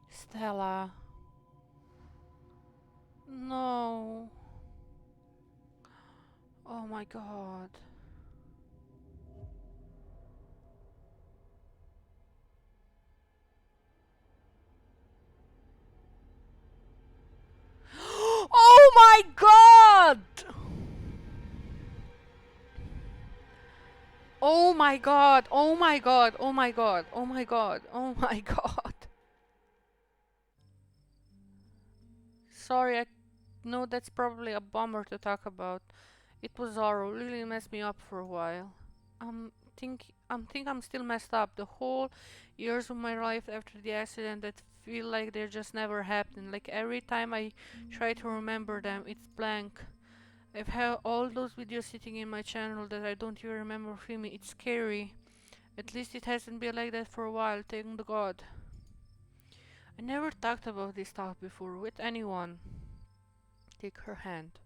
Stella. No. Oh my god. Oh my god! Oh my god! Oh my god! Oh my god! Oh my god! Oh my god! Sorry, I know that's probably a bummer to talk about. It was horrible, really messed me up for a while. I'm still messed up. The whole years of my life after the accident that feel like they just never happened. Like every time I try to remember them, it's blank. I've had all those videos sitting in my channel that I don't even remember filming. It's scary. At least it hasn't been like that for a while, thank the God. I never talked about this stuff before with anyone. Take her hand.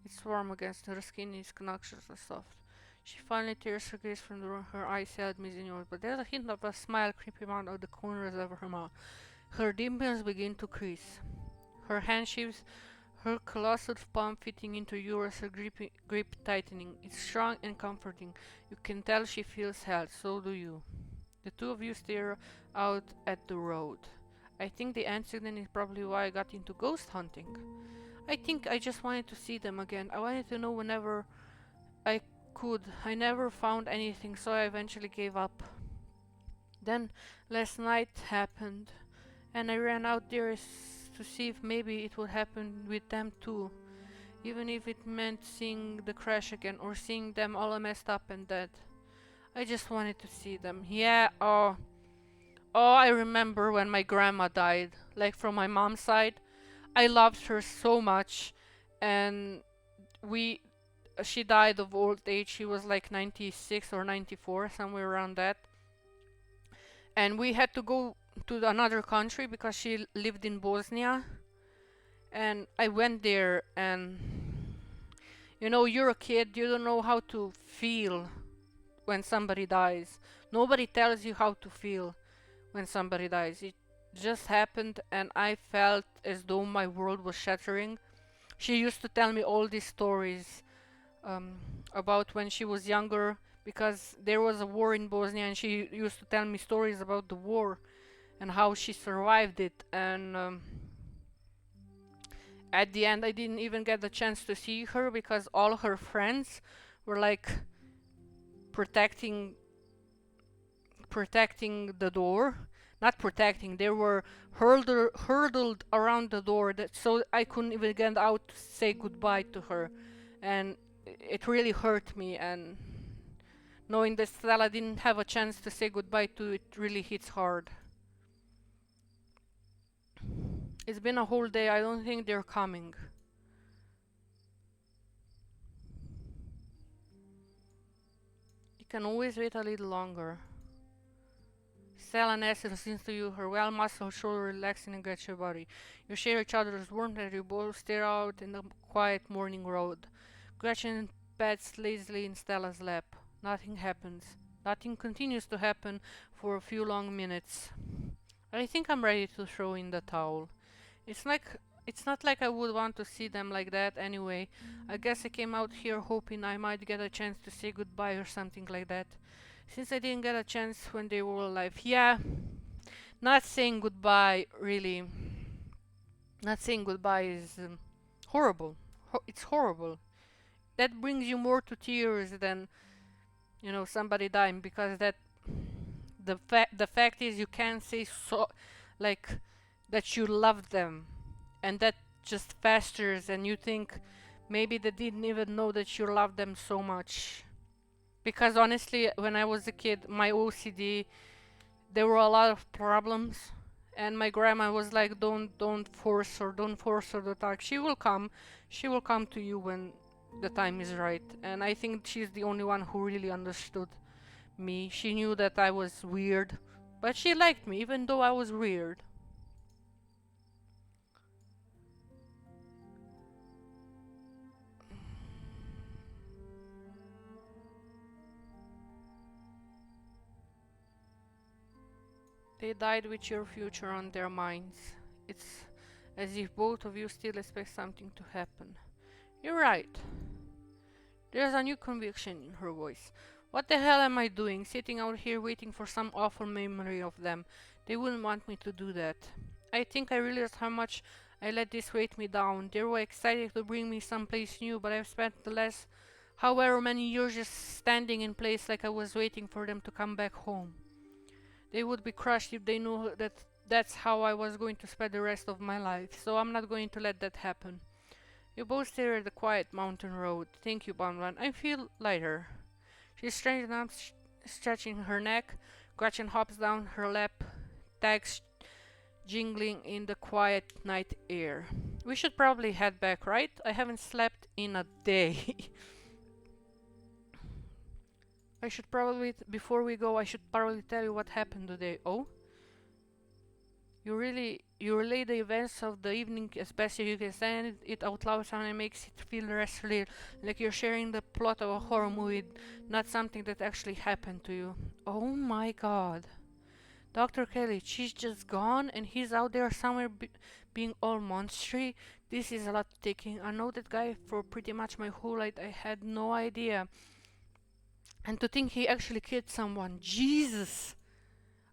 It's warm against her skin, its connections are soft. She finally tears her gaze from the room, her eyes sad yours, but there's a hint of a smile creeping out of the corners of her mouth. Her dimples begin to crease. Her hand shifts, her colossal palm fitting into yours, her grip tightening. It's strong and comforting. You can tell she feels held, so do you. The two of you stare out at the road. I think the accident is probably why I got into ghost hunting. I think I just wanted to see them again. I wanted to know whenever I could. I never found anything, so I eventually gave up. Then last night happened, and I ran out there to see if maybe it would happen with them too. Even if it meant seeing the crash again or seeing them all messed up and dead. I just wanted to see them. Yeah, oh. Oh, I remember when my grandma died. Like from my mom's side. I loved her so much. And we she died of old age. She was like 96 or 94, somewhere around that. And we had to go to another country because she lived in Bosnia. And I went there, and you know, you're a kid, you don't know how to feel when somebody dies. Nobody tells you how to feel when somebody dies. It just happened, and I felt as though my world was shattering. She used to tell me all these stories um, about when she was younger, because there was a war in Bosnia, and she used to tell me stories about the war and how she survived it. And at the end, I didn't even get the chance to see her because all her friends were like protecting the door. Not protecting, they were hurdled around the door, that so I couldn't even get out to say goodbye to her. And it really hurt me, and knowing that Stella didn't have a chance to say goodbye to, it really hits hard. It's been a whole day, I don't think they're coming. You can always wait a little longer. Stella listens to you, her well-muscled shoulder relaxing against your body. You share each other's warmth as you both stare out in the quiet morning road. Gretchen pats lazily in Stella's lap. Nothing happens. Nothing continues to happen for a few long minutes. I think I'm ready to throw in the towel. It's like it's not like I would want to see them like that anyway. I guess I came out here hoping I might get a chance to say goodbye or something like that. Since I didn't get a chance when they were alive. Yeah, not saying goodbye really. Not saying goodbye is horrible. It's horrible. That brings you more to tears than, you know, somebody dying, because that the fact is you can't say so, like, that you love them, and that just festers and you think maybe they didn't even know that you love them so much. Because honestly, when I was a kid, my OCD, there were a lot of problems, and my grandma was like, don't force her to talk. She will come to you when the time is right. And I think she's the only one who really understood me. She knew that I was weird, but she liked me even though I was weird. They died with your future on their minds. It's as if both of you still expect something to happen. You're right. There's a new conviction in her voice. What the hell am I doing, sitting out here waiting for some awful memory of them? They wouldn't want me to do that. I think I realized how much I let this weight me down. They were excited to bring me someplace new, but I've spent the last however many years just standing in place like I was waiting for them to come back home. They would be crushed if they knew that that's how I was going to spend the rest of my life, so I'm not going to let that happen. You both stare at the quiet mountain road. Thank you, Bonbon. I feel lighter. She straightened up, stretching her neck. Gretchen hops down her lap, tags jingling in the quiet night air. We should probably head back, right? I haven't slept in a day. I should probably, before we go, I should probably tell you what happened today. Oh? You relay the events of the evening as best as you can, stand it out loud and it makes it feel less real, like you're sharing the plot of a horror movie, not something that actually happened to you. Oh my god. Dr. Kelly, she's just gone and he's out there somewhere being all monstery. This is a lot to take in. I know that guy for pretty much my whole life. I had no idea. And to think he actually killed someone. Jesus!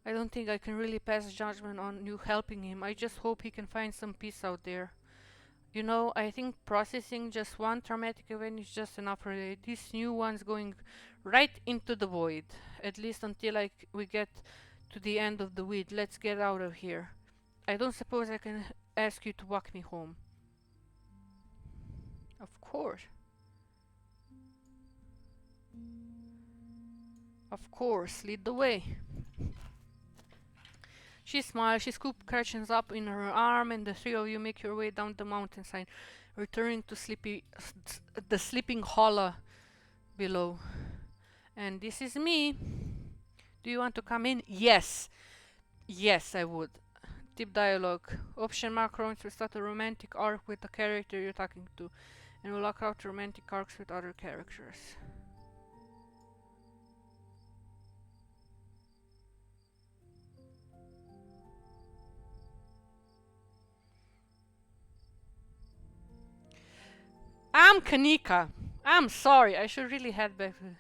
I don't think I can really pass judgment on you helping him. I just hope he can find some peace out there. You know, I think processing just one traumatic event is just enough for today. This new one's going right into the void. At least until we get to the end of the weed. Let's get out of here. I don't suppose I can ask you to walk me home. Of course. Of course, lead the way. She smiles, she scoops Gretchen's up in her arm, and the three of you make your way down the mountainside, returning to the sleeping hollow below. And this is me. Do you want to come in? Yes. Yes, I would. Tip dialogue. Option mark runs to start a romantic arc with the character you're talking to, and will lock out romantic arcs with other characters. I'm Keeneka. I'm sorry. I should really head back to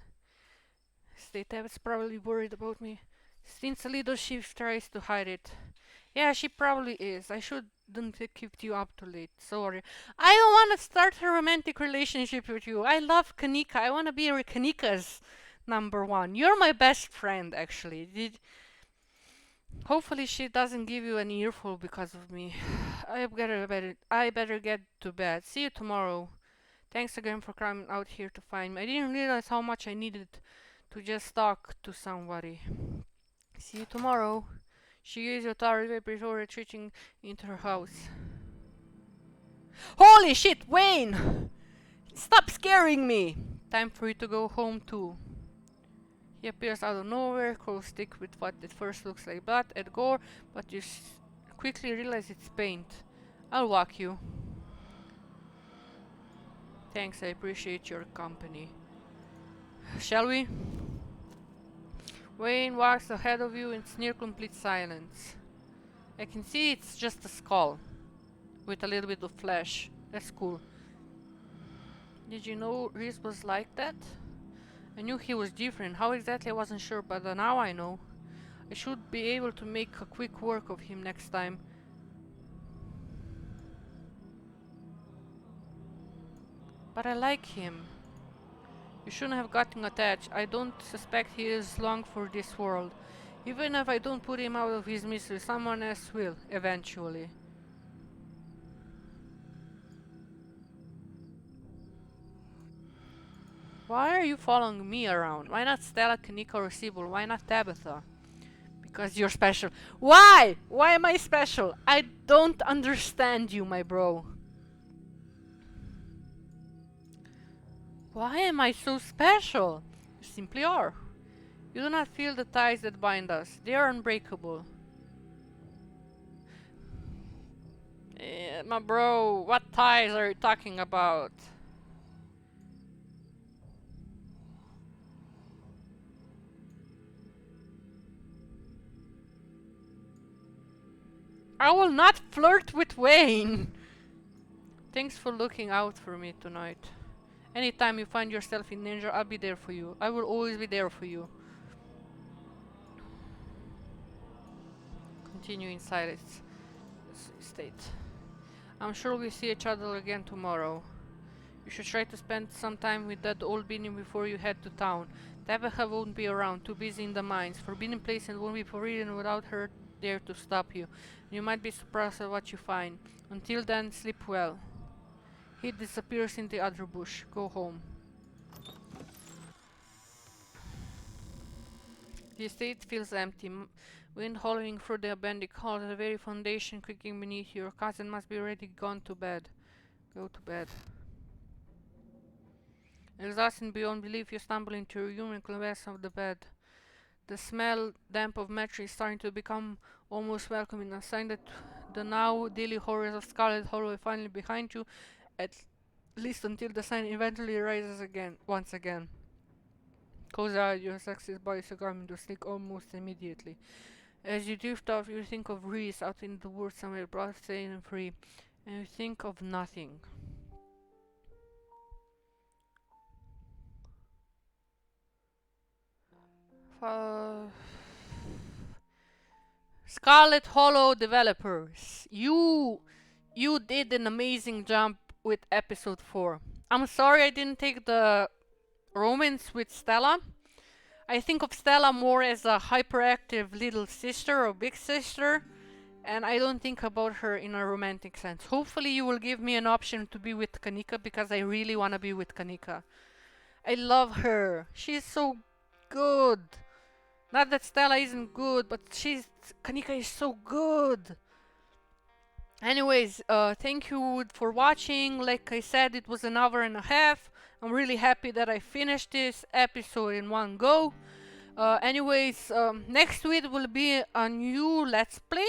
State. I was probably worried about me. Since a little she tries to hide it. Yeah, she probably is. I shouldn't have kept you up too late. Sorry. I don't want to start a romantic relationship with you. I love Keeneka. I want to be Keeneka's number one. You're my best friend, actually. Hopefully she doesn't give you an earful because of me. I better get to bed. See you tomorrow. Thanks again for coming out here to find me. I didn't realize how much I needed to just talk to somebody. See you tomorrow. She used your tower before retreating into her house. Holy shit, Wayne! Stop scaring me! Time for you to go home too. He appears out of nowhere, crows stick with what at first looks like blood and gore, but you quickly realize it's paint. I'll walk you. Thanks, I appreciate your company. Shall we? Wayne walks ahead of you in near complete silence. I can see it's just a skull with a little bit of flesh. That's cool. Did you know Reese was like that? I knew he was different. How exactly I wasn't sure, but now I know. I should be able to make a quick work of him next time. But I like him. You shouldn't have gotten attached. I don't suspect he is long for this world. Even if I don't put him out of his misery, someone else will, eventually. Why are you following me around? Why not Stella, Keeneka, or Sybil? Why not Tabitha? Because you're special. Why? Why am I special? I don't understand you, my bro. Why am I so special? You simply are. You do not feel the ties that bind us. They are unbreakable. My bro, what ties are you talking about? I will not flirt with Wayne. Thanks for looking out for me tonight. Anytime you find yourself in danger, I'll be there for you. I will always be there for you. Continue in silence. State. I'm sure we'll see each other again tomorrow. You should try to spend some time with that old beanie before you head to town. Tabitha won't be around, too busy in the mines. Forbidden place and won't be forbidden without her there to stop you. You might be surprised at what you find. Until then, sleep well. He disappears in the other bush. Go home. The estate feels empty. Wind howling through the abandoned hall, the very foundation creaking beneath you. Your cousin must be already gone to bed. Go to bed. Exhausted beyond belief, you stumble into your room and collapse of the bed. The smell, damp of mattress, is starting to become almost welcoming, a sign that the now daily horrors of Scarlet Hollow are finally behind you, at least until the sun eventually rises again, once again. Close your eyes, your sexy body succumbing to sleep almost immediately. As you drift off, you think of Reese out in the woods somewhere, blood-stained and free, and you think of nothing. Scarlet Hollow developers, you did an amazing job with episode 4. I'm sorry I didn't take the romance with Stella. I think of Stella more as a hyperactive little sister or big sister, and I don't think about her in a romantic sense. Hopefully you will give me an option to be with Keeneka, because I really want to be with Keeneka. I love her. She's so good. Not that Stella isn't good, but Keeneka is so good. Anyways, thank you for watching. Like I said, it was an hour and a half. I'm really happy that I finished this episode in one go. Anyways, next week will be a new Let's Play.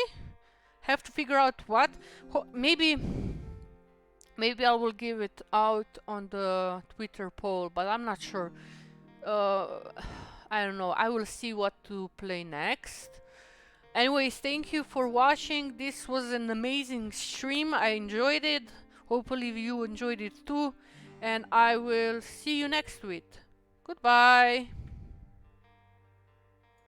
Have to figure out what. Maybe I will give it out on the Twitter poll, but I'm not sure. I don't know. I will see what to play next. Anyways, thank you for watching. This was an amazing stream. I enjoyed it. Hopefully you enjoyed it too. And I will see you next week. Goodbye.